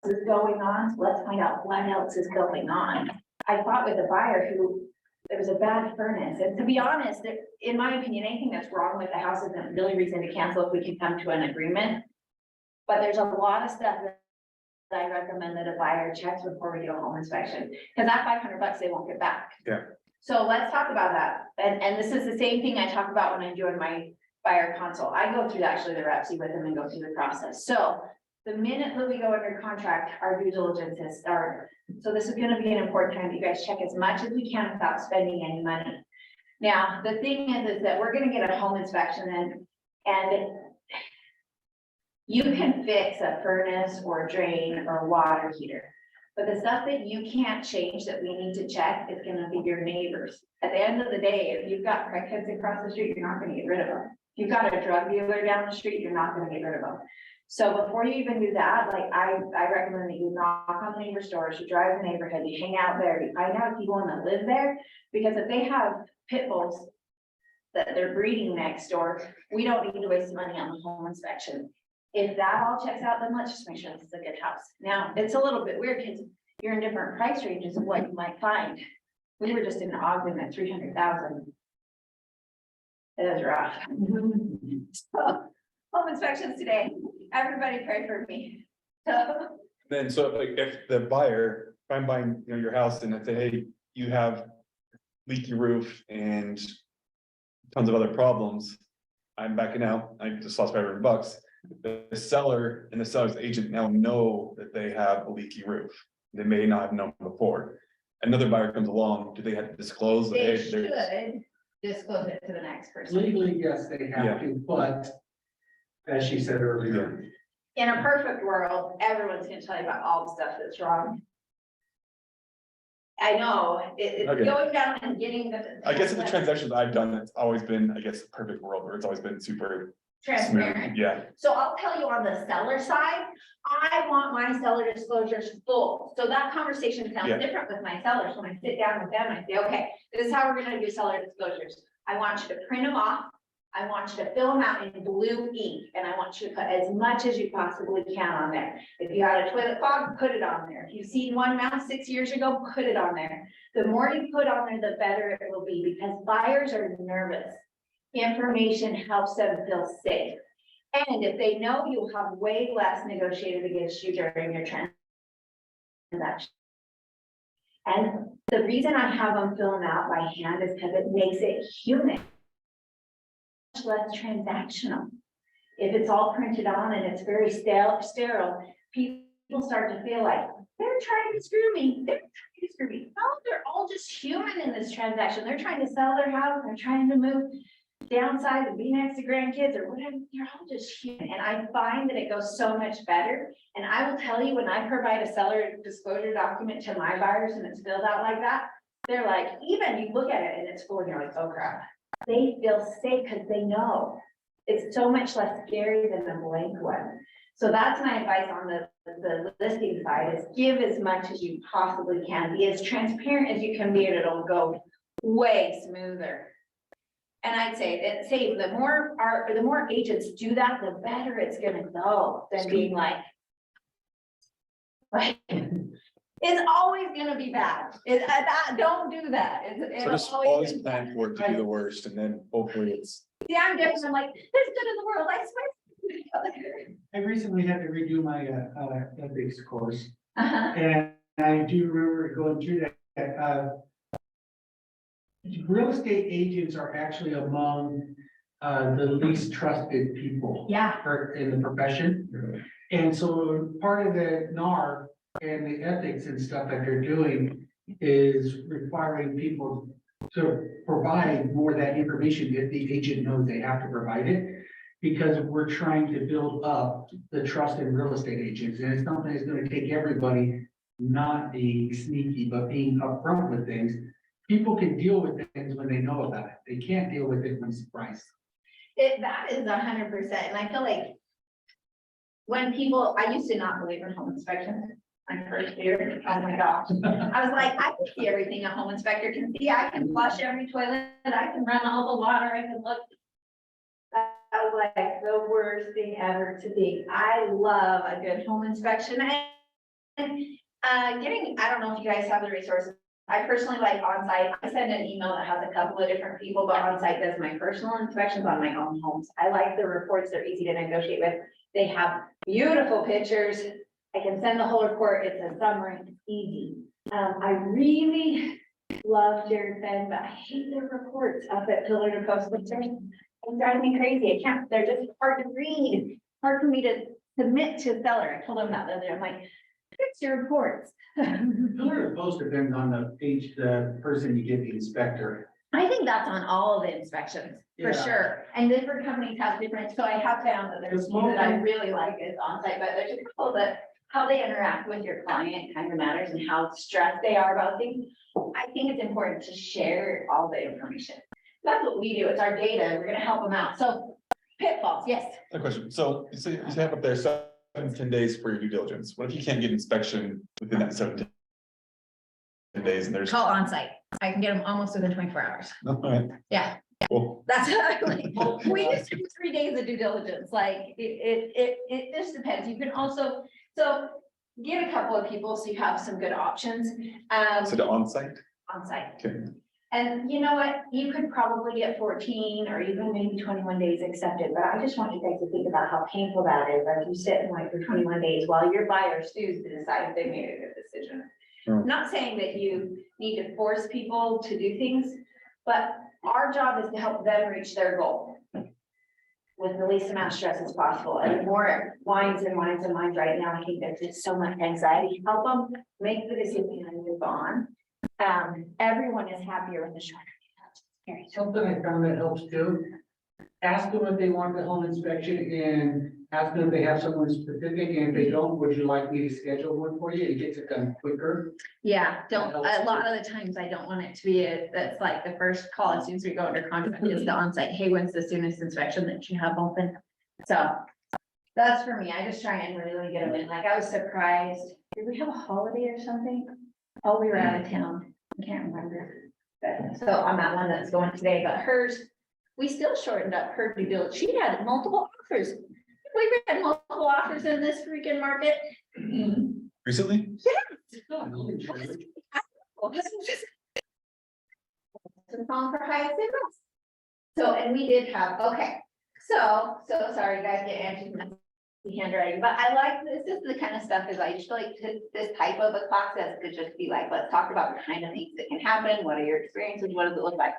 is going on. So let's find out what else is going on. I fought with a buyer who, there was a bad furnace. And to be honest, in my opinion, anything that's wrong with the house isn't really reason to cancel if we can come to an agreement. But there's a lot of stuff that I recommend that a buyer checks before we do a home inspection, because that $500 they won't get back. Yeah. So let's talk about that. And this is the same thing I talk about when I'm doing my buyer consult. I go through actually the REPSI with them and go through the process. So the minute that we go under contract, our due diligence has started. So this is gonna be an important time. You guys check as much as we can without spending any money. Now, the thing is that we're gonna get a home inspection and you can fix a furnace or drain or water heater. But the stuff that you can't change that we need to check is gonna be your neighbors. At the end of the day, if you've got crackheads across the street, you're not gonna get rid of them. If you've got a drug dealer down the street, you're not gonna get rid of them. So before you even do that, like I recommend that you knock on the neighbor's doors, you drive the neighborhood, you hang out there, you find out if you wanna live there. Because if they have pit bulls that they're breeding next door, we don't need to waste money on the home inspection. If that all checks out, then let's just make sure this is a good house. Now, it's a little bit weird because you're in different price ranges of what you might find. We were just in Ogden at 300,000. It is rough. So, home inspections today, everybody pray for me. So, Then, so like, if the buyer, if I'm buying, you know, your house and I say, hey, you have leaky roof and tons of other problems, I'm backing out, I just lost $500. The seller and the seller's agent now know that they have a leaky roof. They may not have known before. Another buyer comes along, do they have to disclose? that, they hey, there's- should disclose it to the next person. Legally, yes, they Yeah. have to, but as she said earlier, In a perfect world, everyone's gonna tell you about all the stuff that's wrong. I know, it's Okay. going down and getting the. I guess in the transactions I've done, it's always been, I guess, a perfect world where it's always been super smooth. Transparent. Yeah, So I'll tell you on the seller side, I want my seller disclosures full. So that conversation sounds Yeah. different with my sellers. When I sit down with them, I say, okay, this is how we're gonna do seller disclosures. I want you to print them off. I want you to fill them out in blue ink, and I want you to put as much as you possibly can on there. If you had a toilet clog, put it on there. If you've seen one mount 6 years ago, put it on there. The more you put on there, the better it will be, because buyers are nervous. Information helps them feel safe. And if they know you'll have way less negotiated against you during your transaction. And the reason I have them fill them out by hand is because it makes it human. Much less transactional. If it's all printed on and it's very sterile, people start to feel like they're trying to screw me. They're trying to screw me. No, they're all just human in this transaction. They're trying to sell their house. They're trying to move downside and be next to grandkids or whatever. They're all just human. And I find that it goes so much better. And I will tell you, when I provide a seller disclosure document to my buyers and it's filled out like that, they're like, even you look at it and it's full and you're like, oh crap. They feel safe because they know it's so much less scary than the blank one. So that's my advice on the listing side, is give as much as you possibly can. Be as transparent as you can be, and it'll go way smoother. And I'd say that, the more agents do that, the better it's gonna go than being like, it's always gonna be bad. Don't do that. so just always plan for it to be the worst and then hopefully it's. Yeah, I'm different. I'm like, there's good in the world, I swear. I recently had to redo my ethics course, Uh-huh. and I do remember going through that. Real estate agents are actually among the least trusted people. Yeah. In the profession. And so part of the NAR and the ethics and stuff that they're doing is requiring people to provide more of that information if the agent knows they have to provide it. Because we're trying to build up the trust in real estate agents, and it's something that's gonna take everybody not being sneaky, but being upfront with things. People can deal with things when they know about it. They can't deal with it when surprised. That is 100%, and I feel like when people, I used to not believe in home inspections. My first year, oh my gosh, I was like, I can see everything a home inspector can see. I can flush every toilet, I can run all the water, I can look. That was like the worst thing ever to be. I love a good home inspection and I don't know if you guys have the resources. I personally like on-site. I send an email that has a couple of different people, but on-site does my personal inspections on my own homes. I like the reports. They're easy to negotiate with. They have beautiful pictures. I can send the whole report. It's a summary. It's easy. I really love Jared Fenn, but I hate their reports up at Pillar to Post. They drive me crazy. I can't, they're just hard to read, hard for me to submit to seller. I told them that the other day. I'm like, fix your reports. Pillar to post depends on the person you get the inspector. I think that's on all of the inspections, for Yeah. sure. And different companies have different, so I have found that there's one that I really like is onsite, but there's a couple that how they interact with your client kind of matters and how stressed they are about things. I think it's important to share all the information. That's what we do. It's our data. We're gonna help them out. So pitfalls, yes. A question, so you say you have up there 7 to 10 days for your due diligence, what if you can't get inspection within that 7 to 10 days and there's? Call onsite. I can get them almost within 24 hours. Alright, Yeah, cool. That's like, we just do 3 days of due diligence, like, it just depends, you can also, so. Get a couple of people so you have some good options, So the on-site, on site. okay, And you know what, you could probably get 14 or even maybe 21 days accepted, but I just want you guys to think about how painful that is, as you sit and wait for 21 days while your buyer sues to decide if they made a good decision. Sure. Not saying that you need to force people to do things, but our job is to help them reach their goal with the least amount of stress as possible, and the more wines and wines and wines right now, I think there's just so much anxiety. Help them make the decision and move on. Everyone is happier with the shorter. Something I found that helps too. Ask them if they want the home inspection and ask them if they have someone specific, and if they don't, would you like me to schedule one for you? It gets it done quicker. yeah, don't, a lot of the times I don't want it to be that's like the first call as soon as we go under contract is the onsite. Hey, when's the soonest inspection that you have open? So That's for me. I just try and really get them in. Like, I was surprised. Did we have a holiday or something? Oh, we were out of town. I can't remember. But, so on that one that's going today, but hers, we still shortened up her due diligence. She had multiple offers. We had multiple offers in this freaking market. recently? Calling for highest sales. So, and we did have, okay, so sorry, guys, get Angie handwriting, but I like, this is the kind of stuff is I just like this type of a class that could just be like, let's talk about the kind of things that can happen. What are your experiences? What does it look like?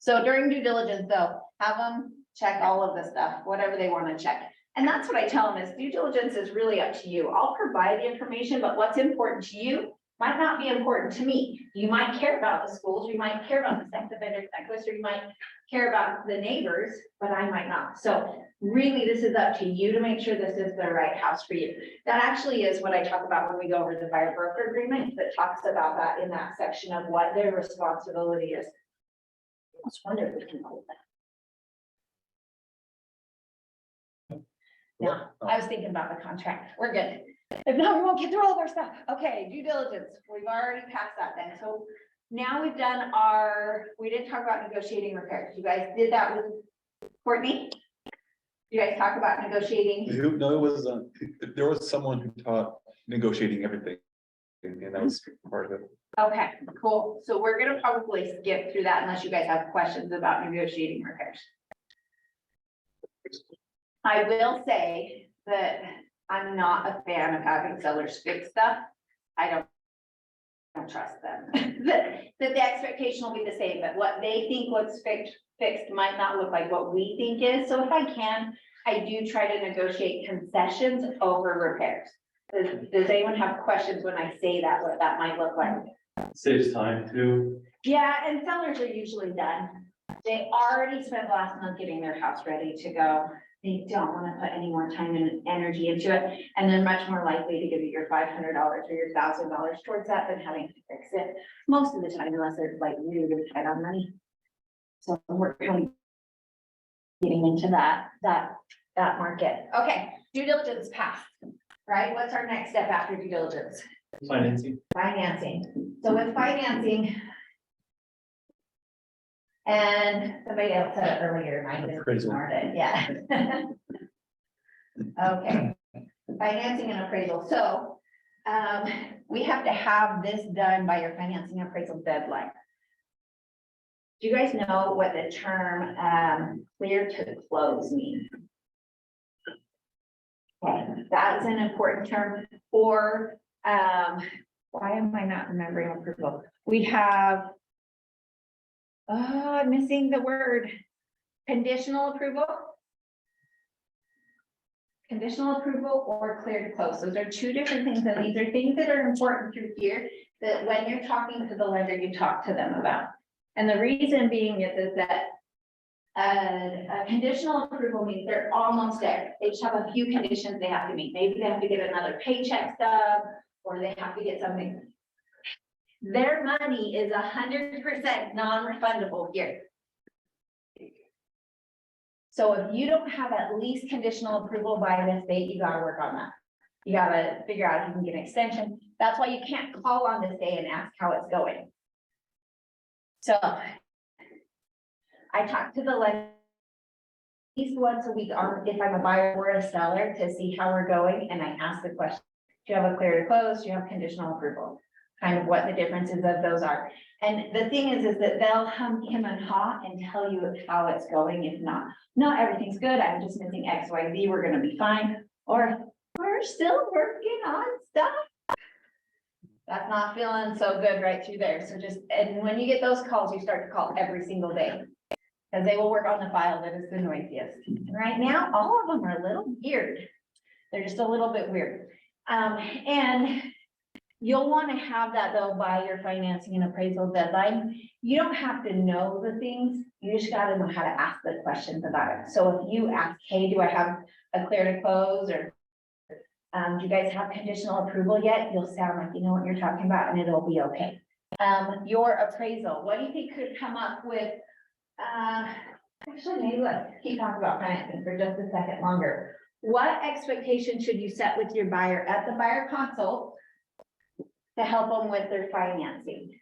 So during due diligence though, have them check all of the stuff, whatever they want to check. And that's what I tell them is due diligence is really up to you. I'll provide the information, but what's important to you might not be important to me. You might care about the schools, you might care about the sex offender checklist, or you might care about the neighbors, but I might not. So really, this is up to you to make sure this is the right house for you. That actually is what I talk about when we go over the buyer broker agreement, that talks about that in that section of what their responsibility is. I just wonder if we can hold that. Yeah, I was thinking about the contract. We're good. If not, we won't get through all of our stuff. Okay, due diligence. We've already passed that then. So now we've done we didn't talk about negotiating repairs. You guys did that with Courtney? You guys talk about negotiating? No, it was, there was someone who taught negotiating everything, and that was part of it. Okay, cool. So we're gonna probably skip through that unless you guys have questions about negotiating repairs. I will say that I'm not a fan of having sellers fix stuff. I don't trust them. That the expectation will be the same, but what they think looks fixed might not look like what we think is. So if I can, I do try to negotiate concessions over repairs. Does anyone have questions when I say that, what that might look like? Saves time too. Yeah, and sellers are usually done. They already spent last month getting their house ready to go. They don't want to put any more time and energy into it. And they're much more likely to give you your $500 or your $1,000 towards that than having to fix it. Most of the time, unless they're like really, really tight on money. So we're kind of getting into that market. Okay, due diligence passed, right? What's our next step after due diligence? Financing. Financing. So with financing. And somebody else said it earlier, and I just Appraisal. ignored it, yeah. Okay, financing and appraisal. So, we have to have this done by your financing appraisal deadline. Do you guys know what the term, clear to close means? Okay, that's an important term for, why am I not remembering approval? We have I'm missing the word. Conditional approval. Conditional approval or clear to close. Those are two different things. And these are things that are important through here that when you're talking to the lender, you talk to them about. And the reason being is that a conditional approval means they're almost there. They just have a few conditions they have to meet. Maybe they have to get another paycheck stub, or they have to get something. Their money is 100% non-refundable here. So if you don't have at least conditional approval by this date, you gotta work on that. You gotta figure out if you can get an extension. That's why you can't call on this day and ask how it's going. So I talked to the lender at least once a week, if I'm a buyer or a seller, to see how we're going, and I ask the question, do you have a clear to close? Do you have conditional approval? Kind of what the differences of those are. And the thing is that they'll hum and haw and tell you how it's going. If not, everything's good, I'm just missing X, Y, Z, we're gonna be fine, or we're still working on stuff. That's not feeling so good right through there. So just, and when you get those calls, you start to call every single day. Because they will work on the file that is the noisiest. And right now, all of them are a little weird. They're just a little bit weird. And you'll want to have that though by your financing and appraisal deadline. You don't have to know the things, you just got to know how to ask the questions about it. So if you ask, hey, do I have a clear to close, or do you guys have conditional approval yet? You'll sound like you know what you're talking about, and it'll be okay. Your appraisal, what do you think could come up with? Actually, maybe let's keep talking about financing for just a second longer. What expectation should you set with your buyer at the buyer consult to help them with their financing?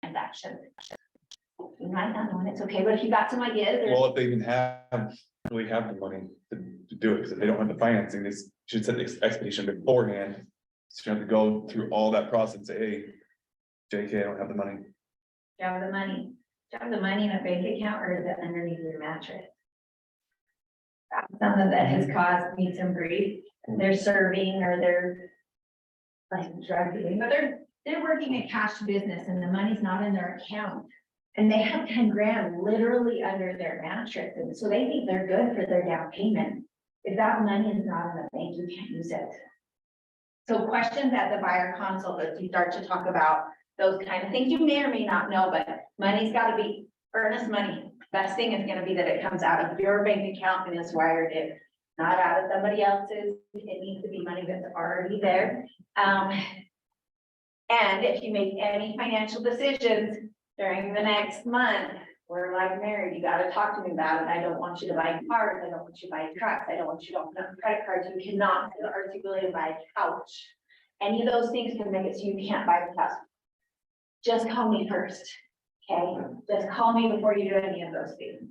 Transaction. You might not know, and it's okay, but if you got some ideas. Well, if they even really have the money to do it, because if they don't have the financing, they should set the expectation beforehand. So you have to go through all that process and say, hey, JK, I don't have the money. Do you have the money? Do you have the money in a bank account, or is it underneath your mattress? That's something that has caused me some grief. They're serving, or they're like drug dealing, but they're working a cash business and the money's not in their account. And they have 10 grand literally under their mattress. And so they think they're good for their down payment. If that money is not in the bank, you can't use it. So questions at the buyer consult, as you start to talk about those kind of things, you may or may not know, but money's got to be earnest money. Best thing is going to be that it comes out of your bank account and is wired in, not out of somebody else's. It needs to be money that's already there. And if you make any financial decisions during the next month, we're like married, you got to talk to me about it. I don't want you to buy cars. I don't want you to buy trucks. I don't want you to open up credit cards. You cannot articulate buy a couch. Any of those things can make it so you can't buy the house. Just call me first. Okay, just call me before you do any of those things.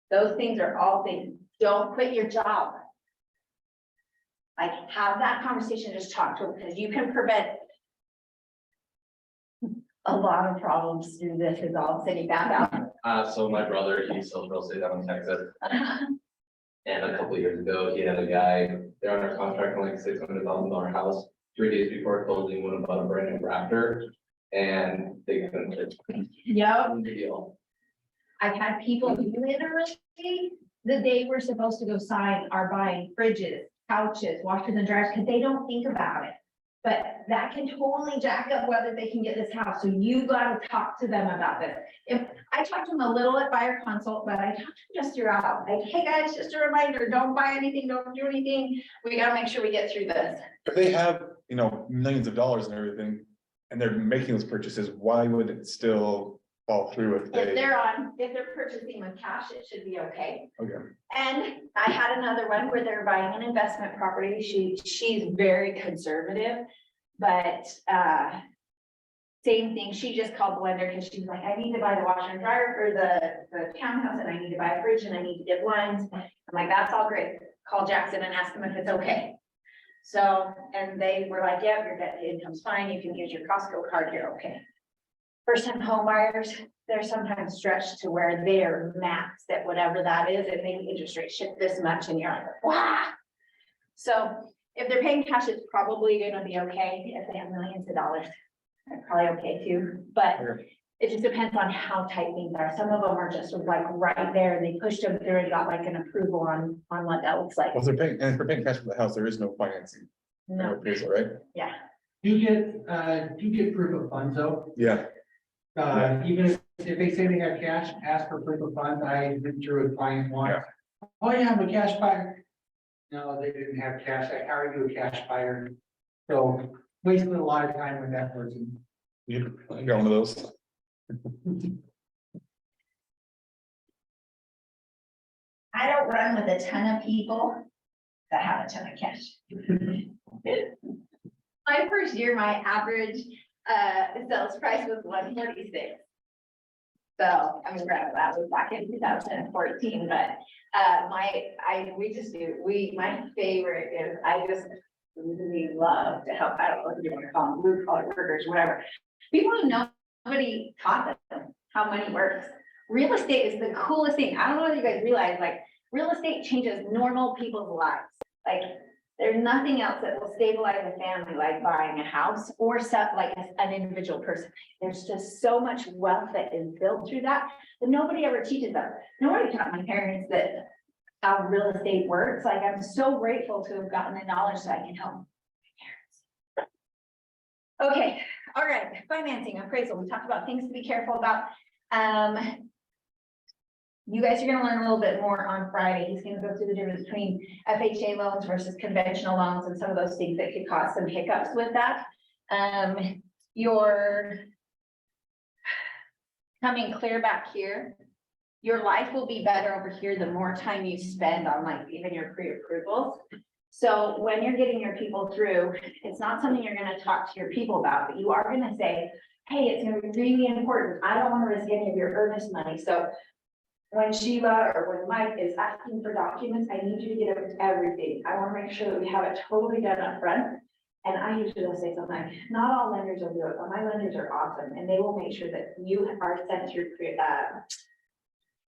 Those things are all things. Don't quit your job. Like, have that conversation, just talk to them, because you can prevent a lot of problems through this. Is all city found out. So my brother, he sells real estate down in Texas. And a couple of years ago, he had a guy, they're under contract on like $600,000 house. 3 days before closing, went about a brand new Raptor. And they couldn't. Yep. Deal. I've had people literally, the day we're supposed to go sign, are buying fridges, couches, washers and dryers, because they don't think about it. But that can totally jack up whether they can get this house. So you got to talk to them about this. If I talked to them a little at buyer consult, but I talked to them just throughout. Like, hey guys, just a reminder, don't buy anything, don't do anything. We got to make sure we get through this. If they have, millions of dollars and everything, and they're making those purchases, why would it still fall through if If they? if they're purchasing with cash, it should be okay. Okay. And I had another one where they're buying an investment property. She's very conservative, but same thing. She just called the lender because she's like, I need to buy the washer and dryer for the townhouse, and I need to buy a fridge, and I need to get blinds. I'm like, that's all great. Call Jackson and ask him if it's okay. So, and they were like, yeah, your debt to income's fine. You can use your Costco card. You're okay. First time home buyers, they're sometimes stretched to where they're maxed at whatever that is, and maybe interest rate shift this much, and you're like, wow. So if they're paying cash, it's probably gonna be okay. If they have millions of dollars, probably okay too, but Okay. it just depends on how tight things are. Some of them are just like right there and they pushed them through and got like an approval on what that looks like. Well, if they're paying, and if they're paying cash for the house, there is no financing, no No, appraisal, right? yeah, You get proof of funds though. Yeah, Even if they say they have cash, ask for proof of funds. I went through a client once. Oh, yeah, I'm a cash buyer. No, they didn't have cash. I hired you a cash buyer. So wasted a lot of time with that person. you got one of those. I don't run with a ton of people that have a ton of cash. My first year, my average sales price was 146. So, I mean, that was back in 2014, but my favorite is, I just really love to help. I don't know if you want to call them blue collar workers, whatever. People who know, nobody taught them how money works. Real estate is the coolest thing. I don't know if you guys realize, like, real estate changes normal people's lives. Like, there's nothing else that will stabilize a family like buying a house or like an individual person. There's just so much wealth that is built through that nobody ever teaches them. Nobody taught my parents that how real estate works. Like, I'm so grateful to have gotten the knowledge so I can help my parents. Okay, all right, financing, appraisal. We talked about things to be careful about. You guys are gonna learn a little bit more on Friday. He's gonna go through the difference between FHA loans versus conventional loans and some of those things that could cause some hiccups with that. Your coming clear back here, your life will be better over here the more time you spend on like even your pre-approvals. So when you're getting your people through, it's not something you're gonna talk to your people about, but you are gonna say, hey, it's gonna be really important. I don't wanna risk any of your earnest money. So when Sheila or when Mike is asking for documents, I need you to get everything. I want to make sure that we have it totally done up front. And I usually will say something like, not all lenders will do it, but my lenders are awesome. And they will make sure that you are sent through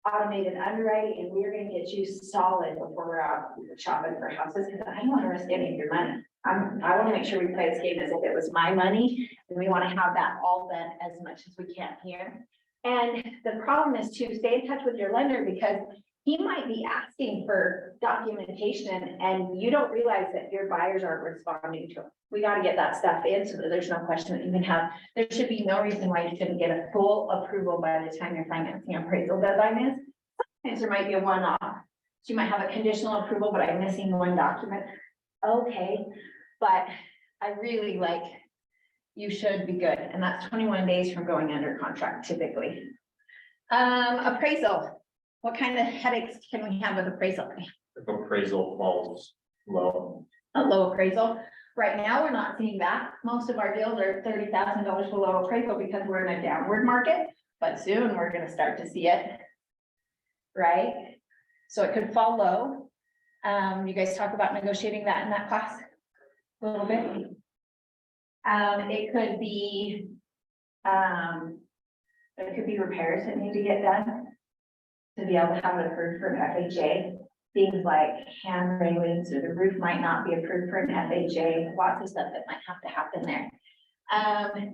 automated underwriting, and we're going to get you solid before we're out shopping for houses, because I don't want to risk any of your money. I want to make sure we play this game as if it was my money, and we want to have that all done as much as we can here. And the problem is to stay in touch with your lender, because he might be asking for documentation and you don't realize that your buyers aren't responding to it. We got to get that stuff in so that there's no question that you can have. There should be no reason why you shouldn't get a full approval by the time your financing appraisal deadline is. Sometimes there might be a one-off. So you might have a conditional approval, but I'm missing one document. Okay, but I really like, you should be good. And that's 21 days from going under contract typically. Appraisal. What kind of headaches can we have with appraisal? If appraisal falls low. A low appraisal. Right now, we're not seeing that. Most of our deals are $30,000 below appraisal because we're in a downward market, but soon we're gonna start to see it. Right? So it could fall low. You guys talk about negotiating that in that class a little bit. It could be, repairs that need to get done to be able to have it approved for an FHA. Things like hand railings, or the roof might not be approved for an FHA, lots of stuff that might have to happen there.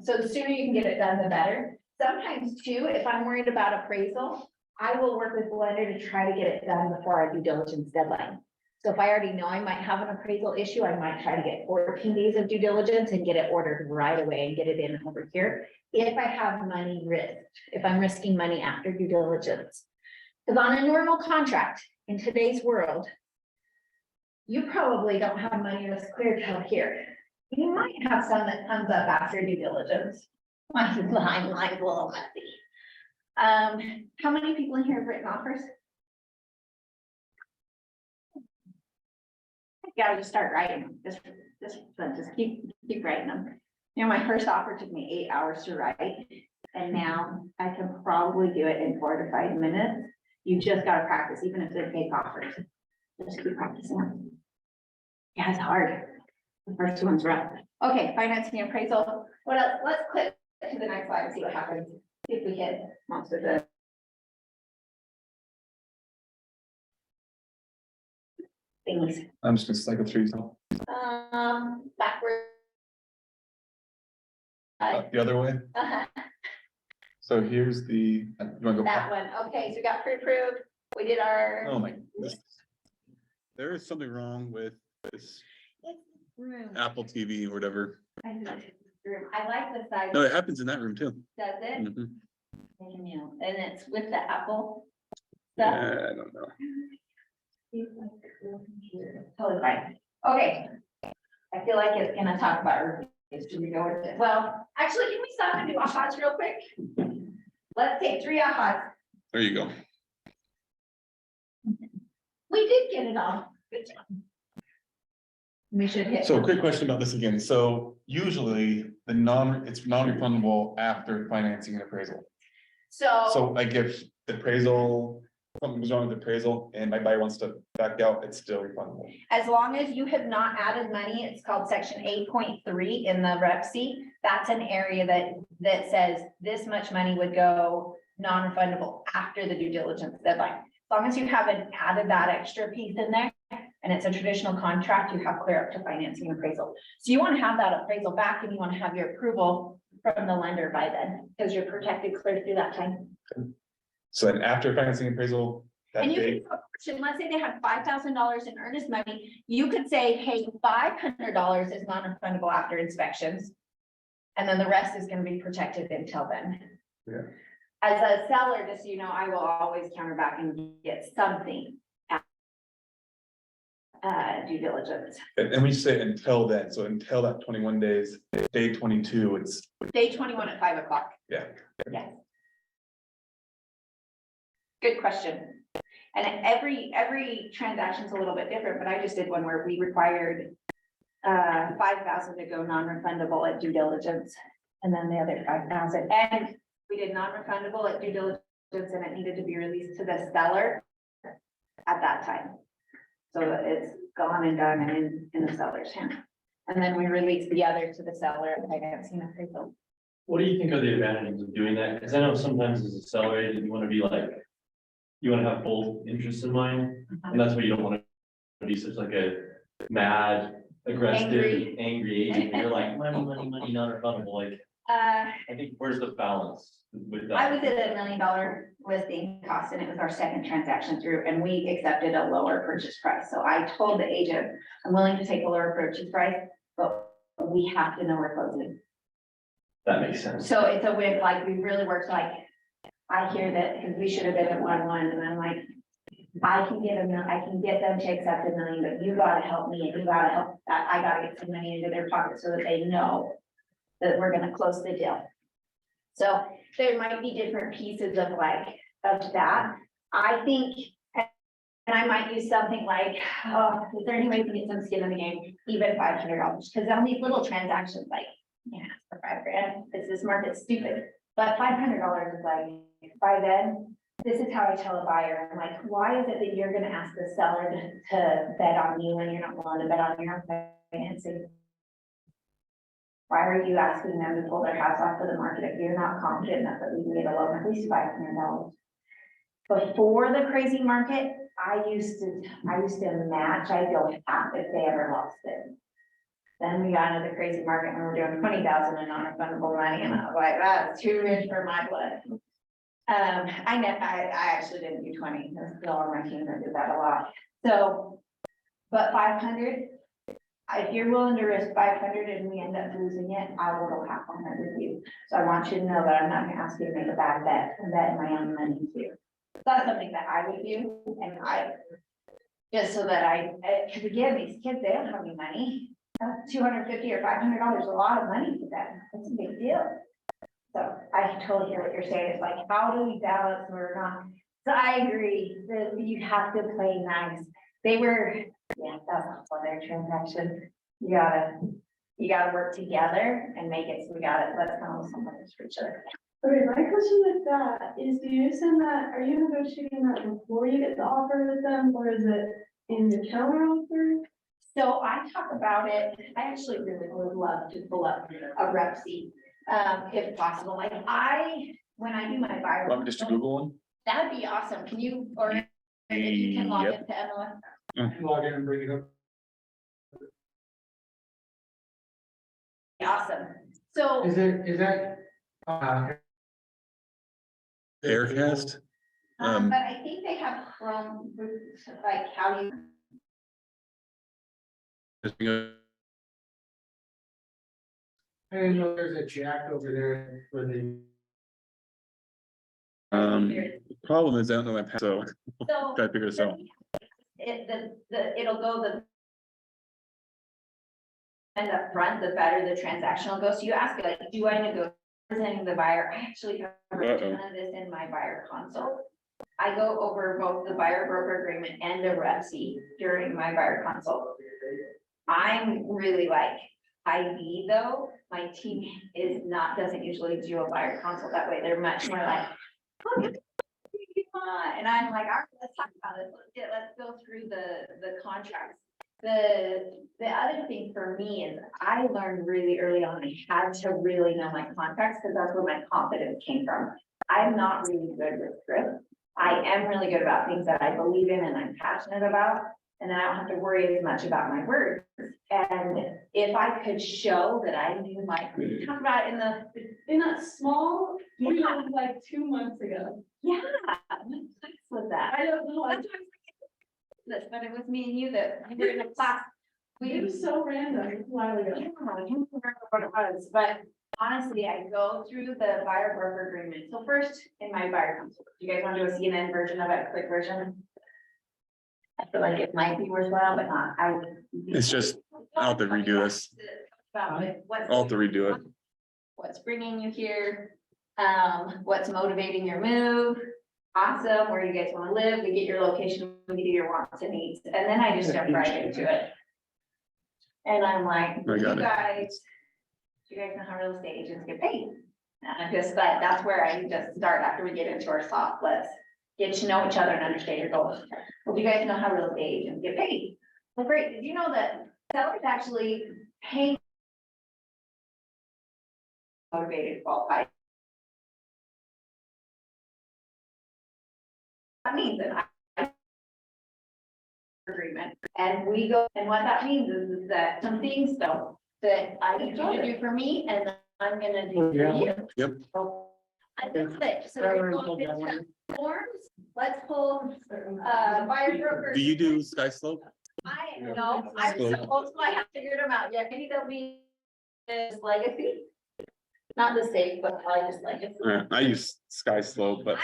So the sooner you can get it done, the better. Sometimes too, if I'm worried about appraisal, I will work with the lender to try to get it done before our due diligence deadline. So if I already know I might have an appraisal issue, I might try to get 14 days of due diligence and get it ordered right away and get it in over here. If I have money risked, if I'm risking money after due diligence. Because on a normal contract in today's world, you probably don't have money risk clear till here. You might have some that comes up after due diligence. My timeline's a little messy. How many people in here have written offers? Yeah, just start writing them. Just keep writing them. You know, my first offer took me 8 hours to write, and now I can probably do it in 4 to 5 minutes. You just gotta practice, even if they're fake offers. Just keep practicing. Yeah, it's hard. The first one's rough. Okay, financing appraisal. What else? Let's click to the next slide and see what happens. See if we hit most of the things. I'm just gonna cycle through. Backward. the other way. So here's the, you wanna go? That one, okay, so we got pre-approved, we did our. Oh my goodness. There is something wrong with this Room. Apple TV or whatever. I like the size. No, it happens in that room too. Does it? Mhm. And it's with the Apple. Yeah, stuff. I don't know. Totally fine. Okay. I feel like it's gonna talk about reviews. Should we go with it? Well, actually, can we stop and do ahas real quick? Let's take 3 ahas. There you go. We did get it all. Good job. We should hit. So quick question about this again. So usually it's non-refundable after financing and appraisal. So So, like if the appraisal, something was wrong with the appraisal and my buyer wants to back out, it's still refundable. as long as you have not added money, it's called section 8.3 in the rep sheet. That's an area that says this much money would go non-refundable after the due diligence deadline. As long as you haven't added that extra piece in there and it's a traditional contract, you have clear up to financing and appraisal. So you want to have that appraisal back and you want to have your approval from the lender by then, because you're protected clear through that time. So then after financing and appraisal, that And you big, can, let's say they had $5,000 in earnest money, you could say, hey, $500 is non-refundable after inspections. And then the rest is gonna be protected until then. Yeah. As a seller, just so you know, I will always counter back and get something. Due diligence. and we say until then, so until that 21 days, day 22, it's, Day 21 at 5 o'clock. yeah. Yes. Good question. And every transaction's a little bit different, but I just did one where we required 5,000 to go non-refundable at due diligence. And then the other 5,000, and we did non-refundable at due diligence and it needed to be released to the seller at that time. So it's gone and done and in the seller's hand. And then we released the other to the seller at financing appraisal. What do you think are the advantages of doing that? Because I know sometimes as a seller agent, you want to be like, you want to have both interests in mind, and that's why you don't want to be such like a mad, aggressive, angry agent. You're like, money, money, money, non-refundable. Like, I think where's the balance with that? I was at $1 million listing cost and it was our second transaction through and we accepted a lower purchase price. So I told the agent, I'm willing to take a lower purchase price, but we have to know we're closing. That makes sense. So it's a win, like we really worked like, I hear that because we should have been at 1-1 and I'm like, I can get them to accept $1 million, but you gotta help me and you gotta help, I gotta get some money into their pocket so that they know that we're gonna close the deal. So there might be different pieces of that. I think, and I might use something like, oh, is there any way we can get some skin in the game, even $500? Because on these little transactions, like, yeah, for $5,000, this market's stupid. But $500 is like, by then, this is how I tell a buyer, I'm like, why is it that you're gonna ask the seller to bet on you when you're not willing to bet on your own financing? Why are you asking them to pull their house off of the market if you're not confident enough that we can get a loan at least $500? Before the crazy market, I used to match, I'd go half if they ever lost it. Then we got into the crazy market and we were doing 20,000 in non-refundable money and I was like, that's too rich for my blood. I actually didn't do 20, there's still on my team that did that a lot. So, but 500, if you're willing to risk 500 and we end up losing it, I will go half on that with you. So I want you to know that I'm not gonna ask you to make a bad bet and bet my own money too. So that's something that I would do and just so that because again, these kids, they don't have any money. That's $250 or $500 is a lot of money to them. It's a big deal. So I totally hear what you're saying. It's like, how do we balance or not? So I agree that you have to play nice. They were, yeah, that's not for their transaction. You gotta work together and make it, so let's come with something for each other. Okay, my question with that is, are you negotiating that before you get the offer with them, or is it in the counter offer? So I talk about it, I actually really would love to pull up a rep sheet, if possible, like when I do my buyer. Want me just to Google one? That'd be awesome, can you, or if you can log Yep. into MLS? Log in and bring it up. Awesome, So, Is that, Aircast. but I think they have Chrome, like how you. I didn't know there's a jack over there for the. Problem is I don't know my password, so So. gotta figure this out. It'll go the. And up front, the better the transactional goes. So you ask like, do I negotiate presenting the buyer? I actually cover a ton of this in my buyer consult. I go over both the buyer broker agreement and the REPC during my buyer consult. I'm really like IB though. My team doesn't usually do a buyer consult that way. They're much more like. "What do you want?" And I'm like, all right, let's talk about this. Let's go through the contracts. The other thing for me is I learned really early on, I had to really know my contracts because that's where my confidence came from. I'm not really good with script. I am really good about things that I believe in and I'm passionate about, and then I don't have to worry as much about my words. And if I could show that I knew we talked about it In that small, we Yeah. had like 2 months ago. yeah, with that. I don't know, That's why I was like, this, but it was me and you that we were in a class. it was so random, a while I ago. can't remember what it was, but honestly, I go through the buyer broker agreement. So first, in my buyer consult, do you guys want to do a CNN version of it, a quick version? I feel like it might be worthwhile, but not, I would. It's just, I'll have to redo this. About it, what's. I'll have to redo it. What's bringing you here? What's motivating your move? Awesome, where do you guys want to live? We get your location, we get your wants and needs, and then I just jump right into it. And I'm like, I got it. do you guys know how real estate agents get paid? And I'm just like, that's where I just start after we get into our soft, let's get to know each other and understand your goals. Well, do you guys know how real estate agents get paid? Well, great, did you know that sellers actually pay motivated, qualified? That means that I agreement, and we go, and what that means is that some things though, that I need you to do for me, and I'm gonna do for you. Yep. I just say, so we're going into forms, let's pull, buyer broker. Do you do Sky Slope? I know, I'm Slope. supposed to, I haven't figured them out yet, maybe they'll be this legacy. Not the same, but I just like it. I use Sky Slope, but.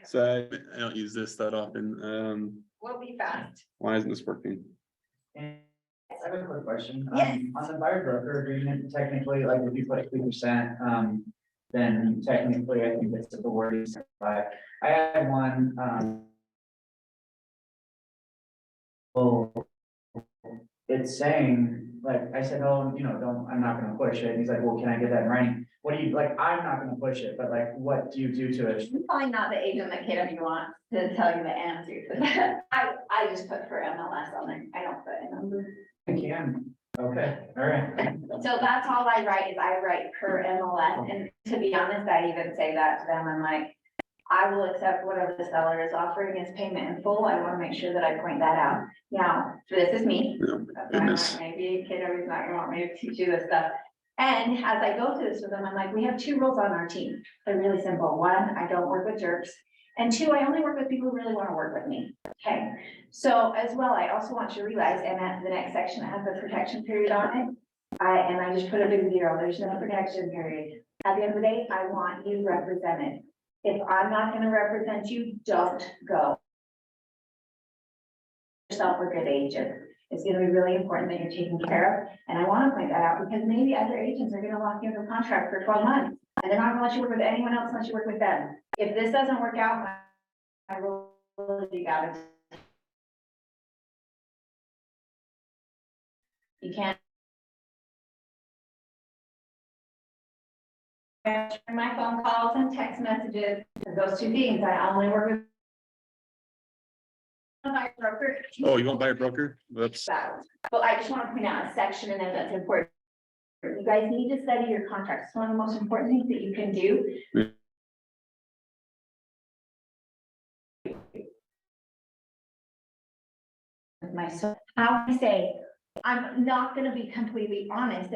So I don't use this that often. We'll be fast. Why isn't this working? I have a quick question. Yes. On the buyer broker agreement, technically, like if you put 3%, then technically I think it's the wording. But I had one, well, it's saying, like, I said, oh, I'm not gonna push it. He's like, well, can I get that in writing? What do you, like, I'm not gonna push it, but like, what do you do to it? I'm probably not the agent that KW wants to tell you the answer to that. I just put for MLS on there. I don't put a number. I can. Okay, all right. So that's all I write is I write per MLS. And to be honest, I even say that to them. I'm like, I will accept whatever the seller is offering as payment in full. I want to make sure that I point that out. Now, this is me. No, goodness. Maybe KW is not gonna want me to teach you this stuff. And as I go through this with them, I'm like, we have 2 rules on our team. They're really simple. 1, I don't work with jerks. And 2, I only work with people who really want to work with me. Okay. So as well, I also want you to realize, and at the next section, it has the protection period on it. I just put a big 0. There's no protection period. At the end of the day, I want you represented. If I'm not going to represent you, don't go. Yourself a good agent. It's going to be really important that you're taken care of. And I want to point that out because maybe other agents are going to lock you into a contract for 12 months. And they're not going to let you work with anyone else unless you work with them. If this doesn't work out, my rule is you got to. You can't. Answer my phone calls and text messages, those 2 things, I only work with. My broker. Oh, you won't buy a broker? Whoops. But I just want to point out a section in there that's important. You guys need to study your contracts. It's one of the most important things that you can do. My son, how I say, I'm not gonna be completely honest,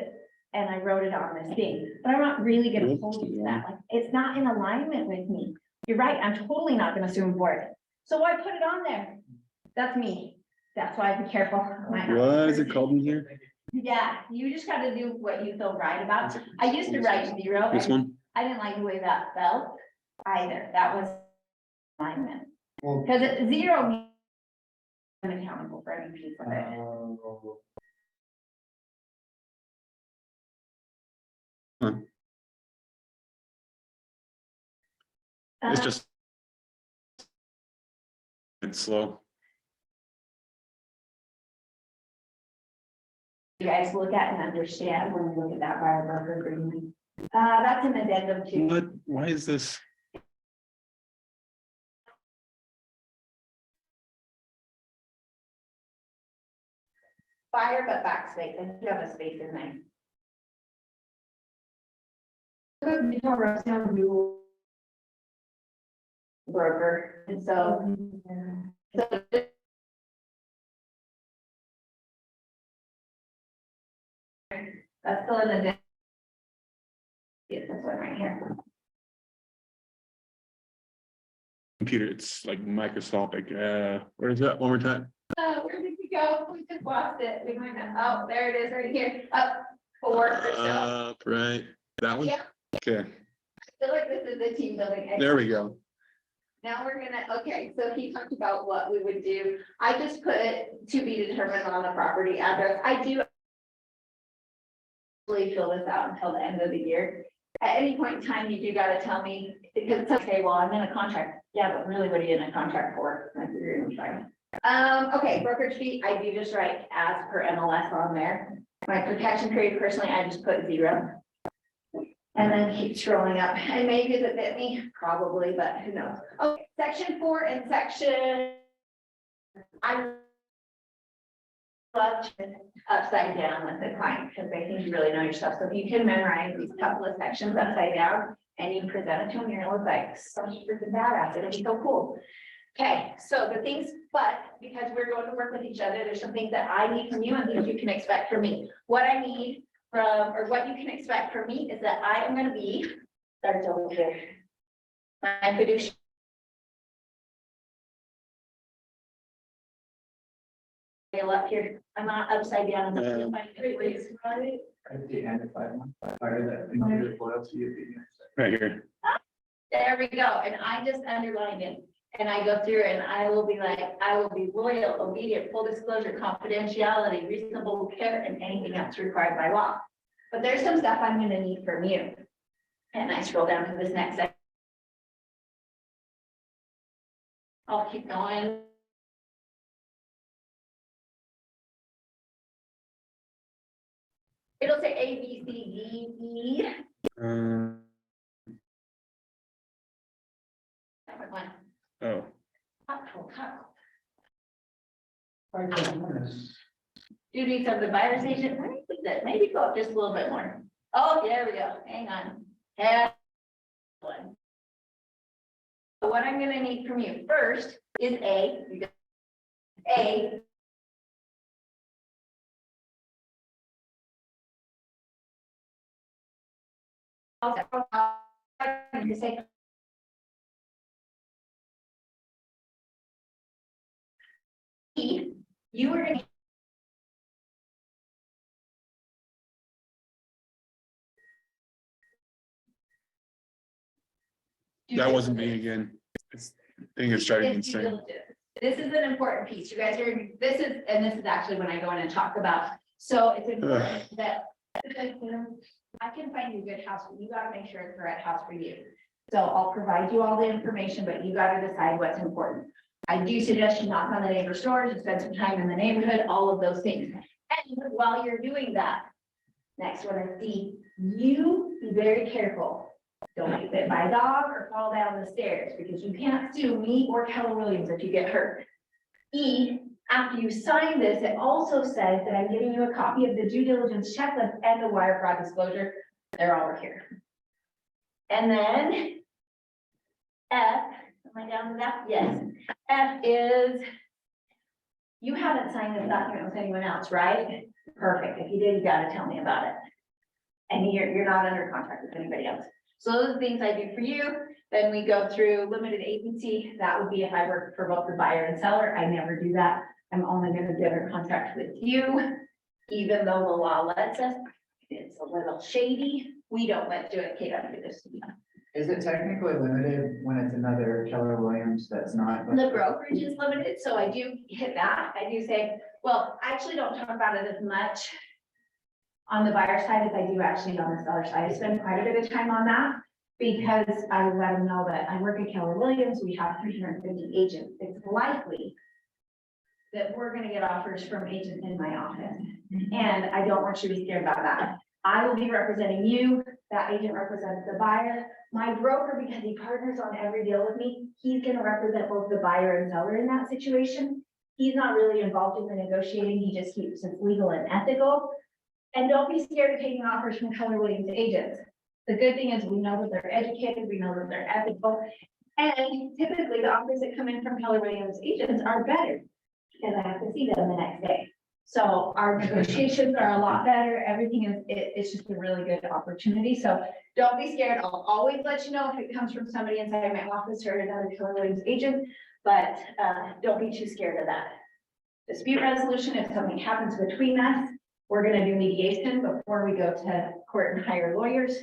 and I wrote it on this thing, but I'm not really gonna hold you to that, like, it's not in alignment with me. You're right, I'm totally not gonna assume for it, so why put it on there? That's me, that's why I be careful. What is it called in here? Yeah, you just gotta do what you feel right about. I used to write 0. This and one? I didn't like the way that felt either, that was alignment. Well, Cause 0 means I'm accountable for any piece of it. It's Uh, just. It's slow. You guys look at and understand when you look at that buyer broker agreement. That's an addendum too. What, why is this? Buyer but backspace, and you have a space in there. Broker, and so. That's still an addendum. Yes, this one right here. Computer, it's like microscopic, where is that, one more time? Where did we go? We just lost it. We might have, oh, there it is, right here, up 4 or so. Right, that one? Yeah. Okay, I feel like this is a team building. there we go. Now we're gonna, okay, so he talked about what we would do. I just put to be determined on the property address. I do really fill this out until the end of the year. At any point in time, you do gotta tell me, because it's okay, well, I'm in a contract. Yeah, but really, what are you in a contract for? Like, you're gonna try. Okay, brokerage fee, I do just write as per MLS on there. My protection period, personally, I just put 0. And then keep scrolling up, and maybe it bit me, probably, but who knows? Okay, section 4 and section. I love to upside down with the client, because they think you really know your stuff, so if you can memorize these couple of sections upside down, and you present it to them, you're gonna look like such a freaking badass, it'll be so cool. Okay, so the things, but because we're going to work with each other, there's some things that I need from you and things you can expect from me. What I need from, or what you can expect from me is that I am gonna be, starts over here. My fiduciary. Up here, I'm not upside down. My fiduciary, right? At the end, if I want, Right here. There we go, and I just underlined it, and I go through and I will be like, I will be loyal, obedient, full disclosure, confidentiality, reasonable care, and anything else required by law. But there's some stuff I'm gonna need from you. And I scroll down to this next section. I'll keep going. It'll say A, B, C, D, E. Different one. Oh, Duties of the buyer's agent, maybe go up just a little bit more. Oh, there we go, hang on. One. So what I'm gonna need from you first is A. You say. You were gonna. that wasn't me again. This thing is driving me insane. This is an important piece. You guys are, this is actually when I go in and talk about, so it's important that I can find you a good house, but you gotta make sure it's the right house for you. So I'll provide you all the information, but you gotta decide what's important. I do suggest you knock on the neighbor's doors and spend some time in the neighborhood, all of those things. And while you're doing that, next one is D, you be very careful. Don't get bit by a dog or fall down the stairs, because you can't sue me or Keller Williams if you get hurt. E, after you sign this, it also says that I'm giving you a copy of the due diligence checklist and the wire fraud disclosure. They're all over here. And then F, am I down to that? Yes. F is You haven't signed this document with anyone else, right? Perfect. If you did, you gotta tell me about it. And you're not under contract with anybody else. So those are things I do for you. Then we go through limited agency. That would be if I work for both the buyer and seller. I never do that. I'm only gonna get a contract with you. Even though the law lets us, it's a little shady. We don't let do it, KW this. Is it technically limited when it's another Keller Williams that's not? The brokerage is limited, so I do hit that. I do say, well, I actually don't talk about it as much on the buyer side as I do actually on the seller side. I spend quite a bit of time on that because I let them know that I work at Keller Williams. We have 350 agents. It's likely that we're gonna get offers from agents in my office. And I don't want you to be scared about that. I will be representing you. That agent represents the buyer. My broker, because he partners on every deal with me, he's gonna represent both the buyer and seller in that situation. He's not really involved in the negotiating. He just keeps it legal and ethical. And don't be scared of taking offers from Keller Williams agents. The good thing is we know that they're educated, we know that they're ethical. And typically the offers that come in from Keller Williams agents are better because I have to see them the next day. So our negotiations are a lot better. Everything is, it's just a really good opportunity. So don't be scared. I'll always let you know if it comes from somebody inside my office or another Keller Williams agent, but don't be too scared of that. Dispute resolution, if something happens between us, we're gonna do mediation before we go to court and hire lawyers.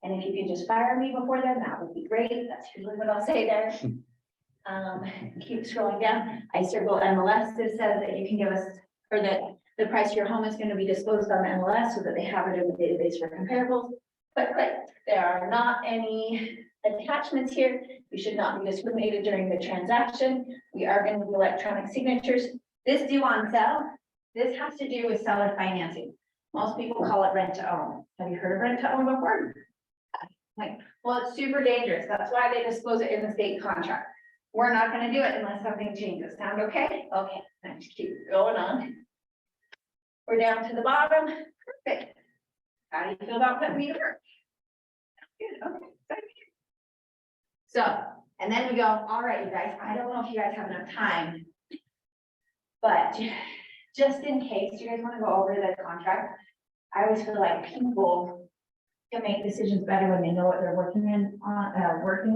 And if you could just fire me before then, that would be great. That's usually what I'll say there. Keep scrolling down. I circle MLS that says that you can give us, or that the price of your home is gonna be disclosed on the MLS so that they have it in the database for comparables. But there are not any attachments here. We should not be discriminated during the transaction. We are gonna do electronic signatures. This due on sale, this has to do with seller financing. Most people call it rent to own. Have you heard of rent to own before? Like, well, it's super dangerous. That's why they disclose it in the state contract. We're not gonna do it unless something changes. Sound okay? Okay, let's keep going on. We're down to the bottom. Perfect. How do you feel about putting me to work? Good, okay. Thank you. So, and then we go, all right, you guys, I don't know if you guys have enough time, but just in case you guys want to go over the contract, I always feel like people can make decisions better when they know what they're working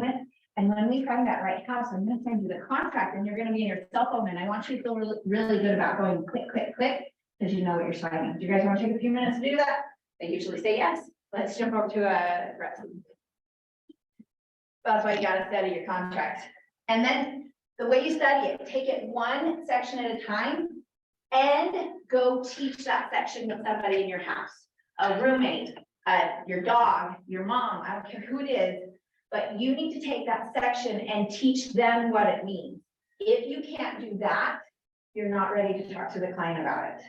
with. And when we find that right house, I'm gonna send you the contract and you're gonna be in your cell phone and I want you to feel really good about going click, click, click, because you know what you're signing. Do you guys want to take a few minutes to do that? They usually say yes. Let's jump over to a rep. That's why you gotta study your contract. And then the way you study it, take it one section at a time and go teach that section with somebody in your house, a roommate, your dog, your mom, I don't care who it is, but you need to take that section and teach them what it means. If you can't do that, you're not ready to talk to the client about it.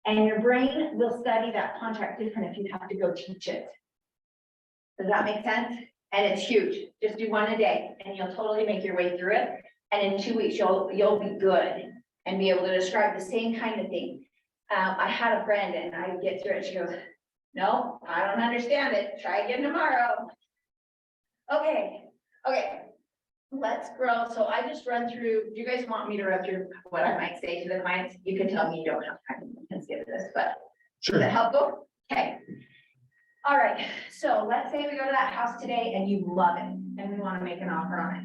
And your brain will study that contract different if you have to go teach it. Does that make sense? And it's huge. Just do one a day and you'll totally make your way through it. And in 2 weeks, you'll be good and be able to describe the same kind of thing. I had a friend and I get through it. She goes, no, I don't understand it. Try again tomorrow. Okay, let's grow. So I just run through, do you guys want me to run through what I might say to the clients? You can tell me you don't have time, you can skip this, but is that helpful? Okay. All right, so let's say we go to that house today and you love it and we want to make an offer on it.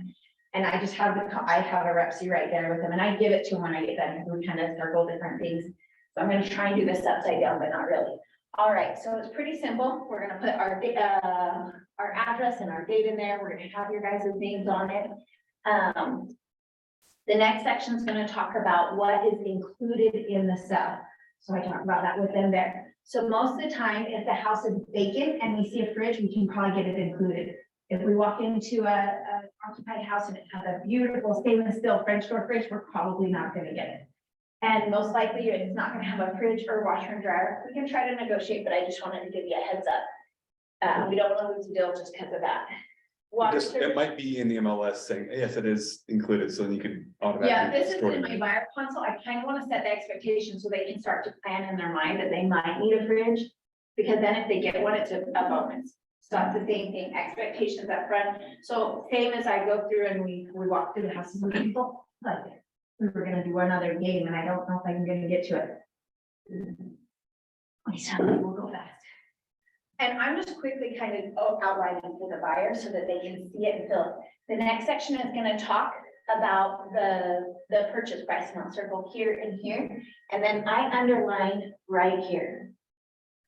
And I just have I have a rep right there with them and I give it to them when I get done. We kind of circle different things. So I'm going to try and do this upside down, but not really. All right, so it's pretty simple. We're gonna put our address and our date in there. We're gonna have your guys' names on it. The next section is gonna talk about what is included in the sale. So I talk about that with them there. So most of the time, if the house is vacant and we see a fridge, we can probably get it included. If we walk into a occupied house and it has a beautiful stainless steel French door fridge, we're probably not gonna get it. And most likely it's not gonna have a fridge or washer and dryer. We can try to negotiate, but I just wanted to give you a heads up. We don't wanna lose a deal just because of that. It might be in the MLS saying, yes, it is included, so you can automatically. Yeah, this is store it in my buyer console. I kind of want to set the expectation so they can start to plan in their mind that they might need a fridge. Because then if they get one, it's a bonus. So it's the same thing, expectations up front. So same as I go through and we walk through the houses with people, like we were gonna do another game, and I don't know if I'm gonna get to it. Please tell me we'll go fast. And I'm just quickly kind of outlining for the buyer so that they can see it and feel it. The next section is gonna talk about the purchase price, and I'll circle here and here, and then I underline right here.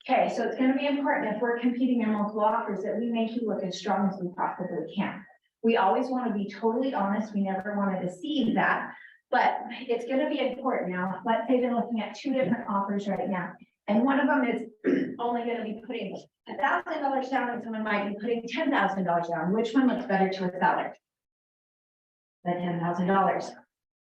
Okay, so it's gonna be important if we're competing in multiple offers that we make you look as strong as we possibly can. We always want to be totally honest. We never want to deceive that, but it's gonna be important. Now, let's say they're looking at 2 different offers right now, and one of them is only gonna be putting $1,000 down, and someone might be putting $10,000 down. Which one looks better to a seller? The $10,000.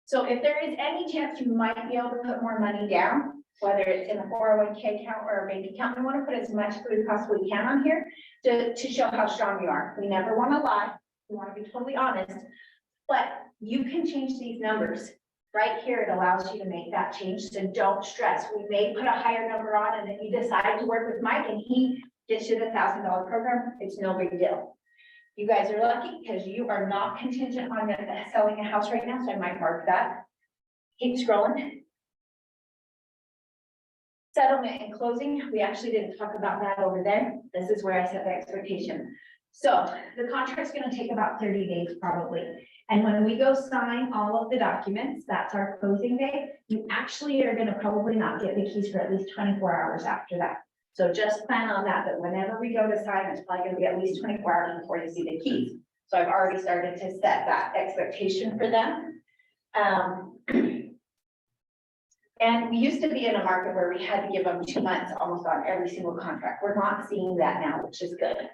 So if there is any chance you might be able to put more money down, whether it's in a 401k account or a bank account, we want to put as much as we possibly can on here to show how strong you are. We never want to lie. We want to be totally honest, but you can change these numbers. Right here, it allows you to make that change, so don't stress. We may put a higher number on, and then you decide to work with Mike and he gets you the $1,000 program. It's no big deal. You guys are lucky because you are not contingent on selling a house right now, so I might mark that. Keep scrolling. Settlement and closing, we actually didn't talk about that over there. This is where I set the expectation. So the contract's gonna take about 30 days probably. And when we go sign all of the documents, that's our closing day. You actually are gonna probably not get the keys for at least 24 hours after that. So just plan on that, but whenever we go to sign, it's probably gonna be at least 24 hours before you see the keys. So I've already started to set that expectation for them. And we used to be in a market where we had to give them 2 months almost on every single contract. We're not seeing that now, which is good.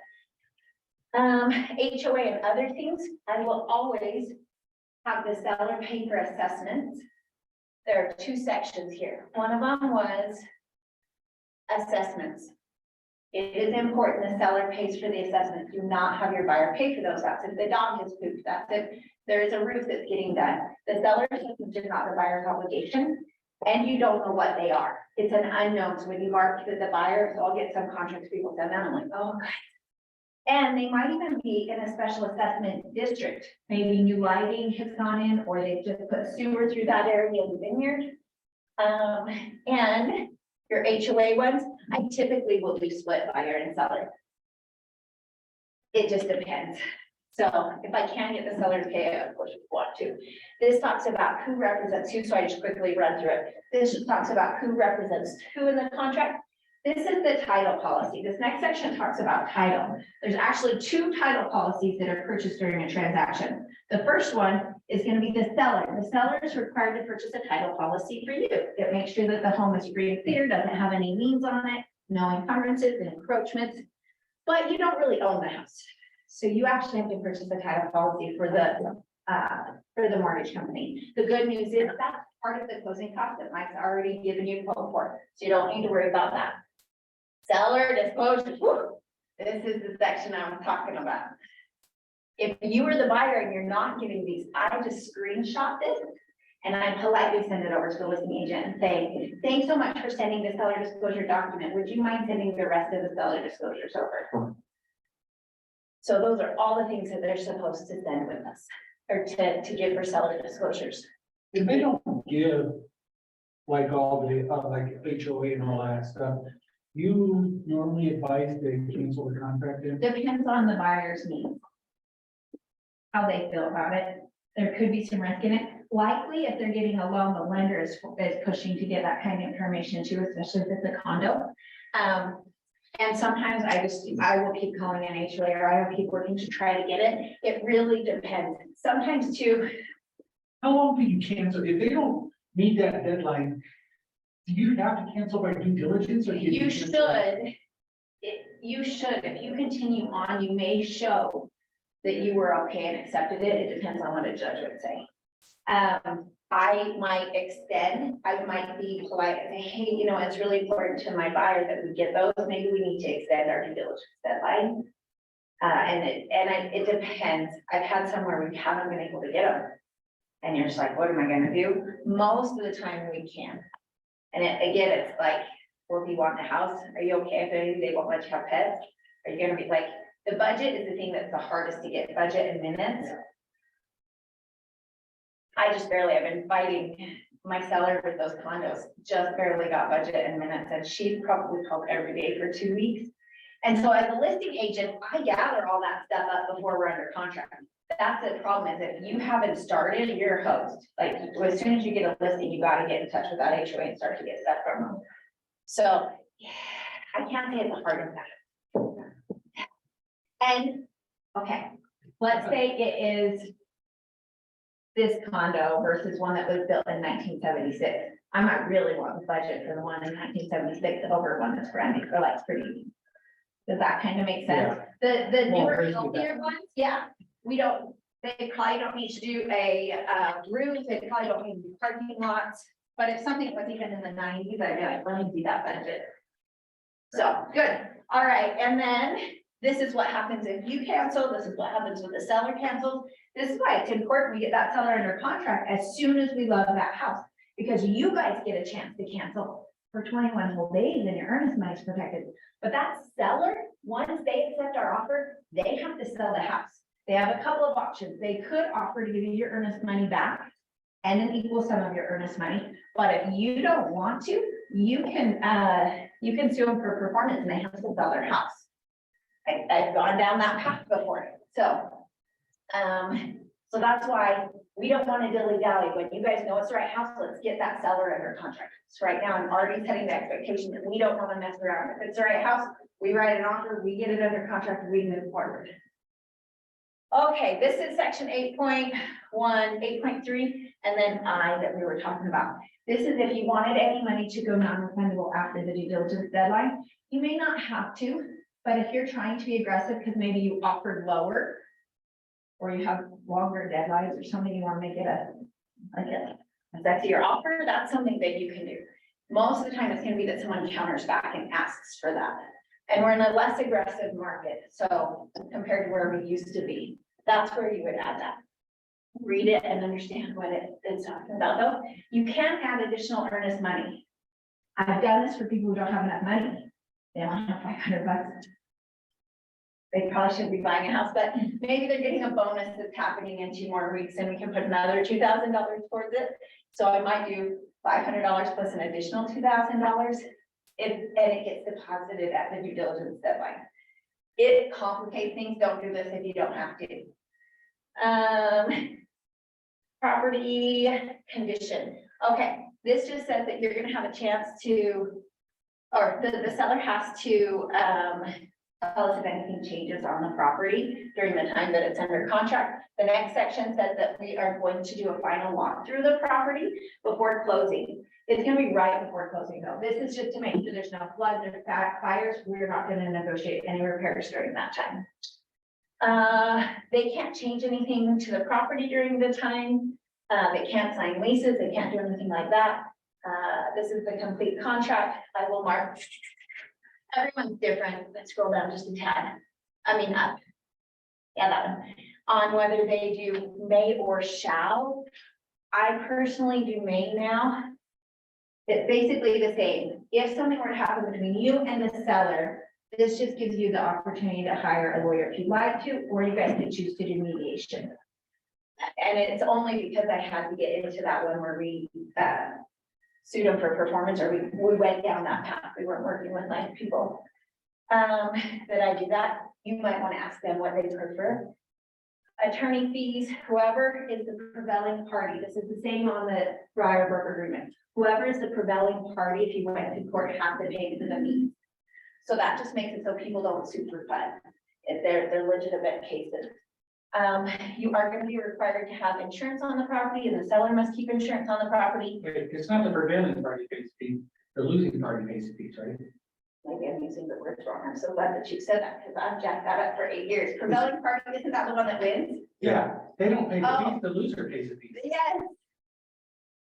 HOA and other things, I will always have the seller pay for assessments. There are 2 sections here. One of them was assessments. It is important the seller pays for the assessment. Do not have your buyer pay for those. That's if the dog has pooped. That's if there is a roof that's getting done. The seller's assessment is not the buyer's obligation, and you don't know what they are. It's an unknown. So when you mark to the buyer, so I'll get some contracts people send them, I'm like, oh, God. And they might even be in a special assessment district. Maybe new lighting has gone in, or they've just put sewer through that area in the vineyard. And your HOA ones, I typically will do split buyer and seller. It just depends. So if I can get the seller to pay, I of course would want to. This talks about who represents who, so I just quickly run through it. This talks about who represents who in the contract. This is the title policy. This next section talks about title. There's actually 2 title policies that are purchased during a transaction. The first one is going to be the seller. The seller is required to purchase a title policy for you. It makes sure that the home is free and clear, doesn't have any liens on it, no encumbrances and encroachments, but you don't really own the house. So you actually have to purchase a title policy for the mortgage company. The good news is that's part of the closing cost that Mike's already given you a quote for, so you don't need to worry about that. Seller disclosure, whew, this is the section I'm talking about. If you are the buyer and you're not getting these, I just screenshot this and I politely send it over to the listing agent and say, thanks so much for sending the seller disclosure document. Would you mind sending the rest of the seller disclosures over? So those are all the things that they're supposed to send with us, or to give for seller disclosures. If they don't give, like all the, like HOA and all that stuff, you normally advise they cancel the contract in? Depends on the buyer's needs. How they feel about it. There could be some risk in it. Likely, if they're getting a loan, the lender is pushing to get that kind of information too, especially if it's a condo. And sometimes I will keep calling an HOA, or I will keep working to try to get it. It really depends. Sometimes too. How long do you cancel? If they don't meet that deadline, do you have to cancel by due diligence or? You should. You should. If you continue on, you may show that you were okay and accepted it. It depends on what a judge would say. I might extend, I might be polite and say, hey, you know, it's really important to my buyer that we get those. Maybe we need to extend our due diligence deadline. And it depends. I've had some where we haven't been able to get them. And you're just like, what am I gonna do? Most of the time we can. And again, it's like, well, if you want the house, are you okay if they won't let you have pets? Are you gonna be like, the budget is the thing that's the hardest to get, budget and minutes. I just barely, I've been fighting my seller with those condos, just barely got budget in minutes, and she probably called every day for 2 weeks. And so as a listing agent, I gather all that stuff up before we're under contract. That's the problem, is if you haven't started, you're a host. Like, as soon as you get a listing, you gotta get in touch with that HOA and start to get stuff from them. So, yeah, I can't say it's a hard impact. And, okay, let's say it is this condo versus one that was built in 1976. I might really want the budget for the one in 1976 over one that's brand new, or like pretty. Does that kind of make sense? The Well, newer, here's the healthier ones, yeah, we don't, they probably don't need to do a roof, they probably don't need to do parking lots. But if something was even in the 90s, I'd be like, let me see that budget. So, good, all right, and then this is what happens if you cancel, this is what happens when the seller cancels. This is why it's important we get that seller under contract as soon as we love that house, because you guys get a chance to cancel for 21 whole days and your earnest money is protected. But that seller, once they accept our offer, they have to sell the house. They have a couple of options. They could offer to give you your earnest money back and an equal sum of your earnest money. But if you don't want to, you can sue them for performance and they have to sell their house. I've gone down that path before. So that's why we don't want to dilly-dally. When you guys know it's the right house, let's get that seller under contract. So right now, I'm already setting the expectation that we don't want to mess around. If it's the right house, we write an offer, we get it under contract, we move forward. Okay, this is section 8.1, 8.3, and then I that we were talking about. This is if you wanted any money to go non-refundable after the due diligence deadline. You may not have to, but if you're trying to be aggressive because maybe you offered lower, or you have longer deadlines or something, you want to make it a sexier offer, that's something that you can do. Most of the time, it's gonna be that someone counters back and asks for that. And we're in a less aggressive market, so compared to where we used to be, that's where you would add that. Read it and understand what it's talking about, though. You can add additional earnest money. I've done this for people who don't have enough money. They only have 500 bucks. They probably shouldn't be buying a house, but maybe they're getting a bonus that's happening in 2 more weeks and we can put another $2,000 towards it. So I might do $500 plus an additional $2,000 and it gets deposited at the due diligence deadline. It complicates things. Don't do this if you don't have to. Property condition. Okay, this just says that you're gonna have a chance to, or the seller has to, tell us if anything changes on the property during the time that it's under contract. The next section says that we are going to do a final walk through the property before closing. It's gonna be right before closing though. This is just to make sure there's no floods or fires. We're not gonna negotiate any repairs during that time. They can't change anything to the property during the time. They can't sign leases. They can't do anything like that. This is the complete contract. I will mark. Everyone's different. Let's scroll down just a tad. I mean, up. Yeah, that one. On whether they do may or shall. I personally do may now. It's basically the same. If something were to happen between you and the seller, this just gives you the opportunity to hire a lawyer if you'd like to, or you guys could choose to do mediation. And it's only because I had to get into that one where we sued them for performance, or we went down that path. We weren't working with nice people. That I do that. You might want to ask them what they prefer. Attorney fees, whoever is the prevailing party. This is the same on the buyer broker agreement. Whoever is the prevailing party, if you went to court, have to pay to the fees. So that just makes it so people don't sue for fun if they're legitimate cases. You are going to be required to have insurance on the property, and the seller must keep insurance on the property. It's not the prevailing party pays the fee, the losing party pays the fees, right? Maybe I'm using the words wrong. I'm so glad that you said that because I've jacked that up for 8 years. Prevailing party, isn't that the one that wins? Yeah, they don't pay the Oh. fees, the loser pays the fees. Yes.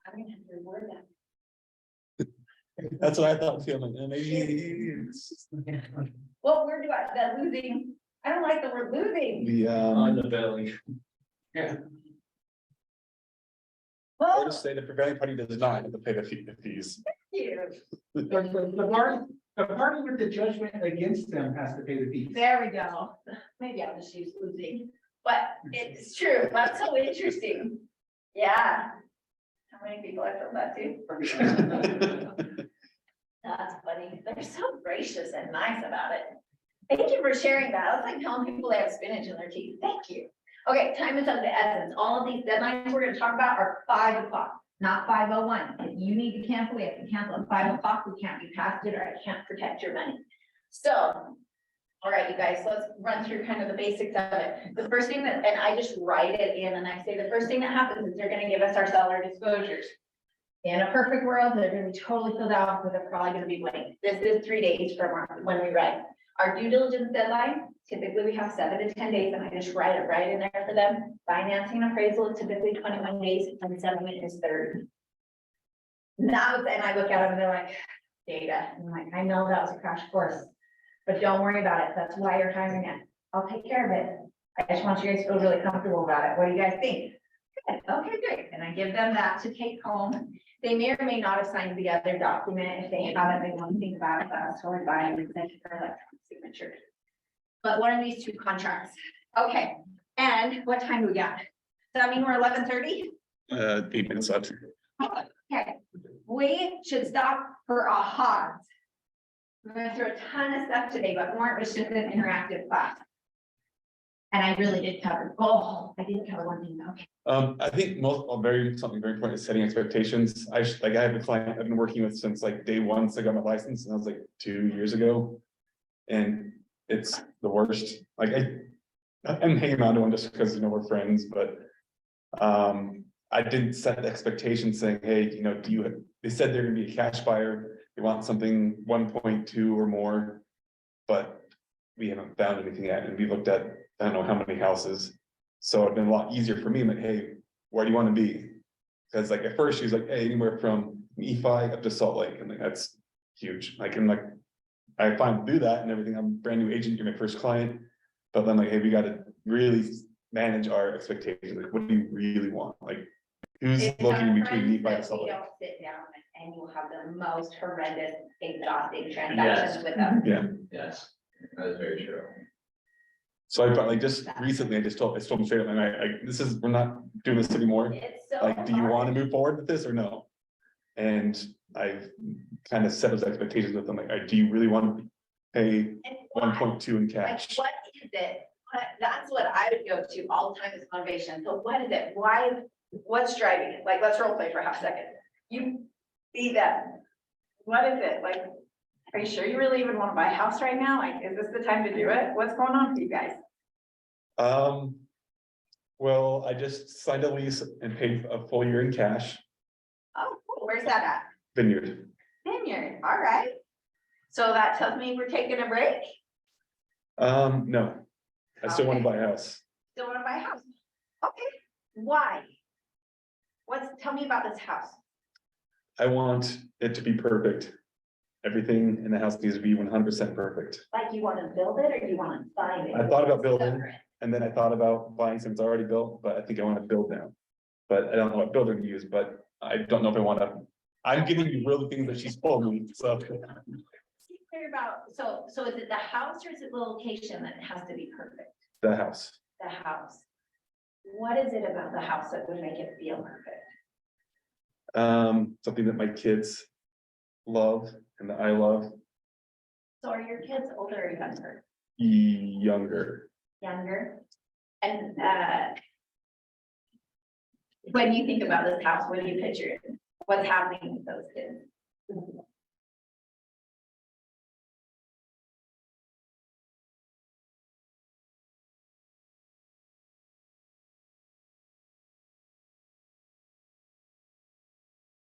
I'm gonna have to reword that. That's what I thought, feeling, and maybe it's What word do I, that losing? I don't like the word losing. the, On the belly. Yeah. I'll Well, just say the prevailing party does not have to pay the fees. The party with the judgment against them has to pay the fees. there we go. Maybe I'll just use losing, but it's true. That's so interesting. Yeah. How many people I felt that too? That's funny. They're so gracious and nice about it. Thank you for sharing that. I was like telling people they have spinach in their teeth. Thank you. Okay, time is of the essence. All of these deadlines we're gonna talk about are 5 o'clock, not 5:01. If you need to cancel, we have to cancel at 5 o'clock. We can't be past it or I can't protect your money. So, all right, you guys, let's run through kind of the basics of it. The first thing that, and I just write it in and I say, the first thing that happens is they're gonna give us our seller disclosures. In a perfect world, they're gonna be totally filled out, but they're probably gonna be blank. This is 3 days from when we write. Our due diligence deadline, typically we have 7 to 10 days, and I just write it right in there for them. Financing appraisal is typically 21 days, and settlement is 30. Now, and I look at them and they're like, data, and I'm like, I know that was a crash course, but don't worry about it. That's why you're hiring it. I'll take care of it. I just want you guys to feel really comfortable about it. What do you guys think? Good. Okay, great. And I give them that to take home. They may or may not have signed the other document. If they haven't, they want to think about it, that's totally fine. We thank you for electronic signature. But what are these 2 contracts? Okay, and what time do we got? Does that mean we're 11:30? 8 minutes left. Okay, we should stop for a hot. We're gonna through a ton of stuff today, but more was just an interactive class. And I really did cover, I didn't cover one thing, okay. I think something very important is setting expectations. I have a client I've been working with since like day 1, since I got my license, and that was like 2 years ago. And it's the worst, like I'm hanging on to one just because, we're friends, but. I didn't set the expectation saying, hey, they said they're gonna be a cash buyer, they want something 1.2 or more. But we haven't found anything yet, and we looked at, I don't know how many houses. So it'd been a lot easier for me, like, hey, where do you want to be? Because like at first she was like, hey, anywhere from E5 up to Salt Lake, and like that's huge. I find do that and everything. I'm a brand new agent, you're my first client. But then like, hey, we gotta really manage our expectations. Like, what do you really want? Like, who's It's looking our between friends E5 that and Salt we Lake? don't sit down and you will have the most horrendous exhausting transactions with them. Yeah. Yes, that is very true. So I like just recently, I told them straight up, and we're not doing this anymore. It's so Like, do you hard. want to move forward with this or no? And I've kind of set those expectations with them, like, do you really want to pay And why? 1.2 in Like, cash? what is it? That's what I would go to all the time is motivation. So what is it? Why, what's driving it? Like, let's role play for a half second. You see that. What is it? Like, are you sure you really even want to buy a house right now? Like, is this the time to do it? What's going on for you guys? Well, I just signed a lease and paid a full year in cash. Oh, cool. Where's that at? Vineyard. Vineyard. All right. So that tells me we're taking a break. No, I still want to Okay. buy a house. Still want to buy a house. Okay. Why? Tell me about this house. I want it to be perfect. Everything in the house needs to be 100% perfect. Like, you want to build it or you want to buy it? I thought about building, and then I thought about buying something that's already built, but I think I want to build now. But I don't know what builder to use, but I don't know if I want to. I'm giving you real things that she's told me, so. Be clear about, so is it the house or is it the location that has to be perfect? The house. The house. What is it about the house that would make it feel perfect? Something that my kids love and that I love. So are your kids older or younger? Younger. Younger? And, when you think about this house, what do you picture? What's happening with those kids?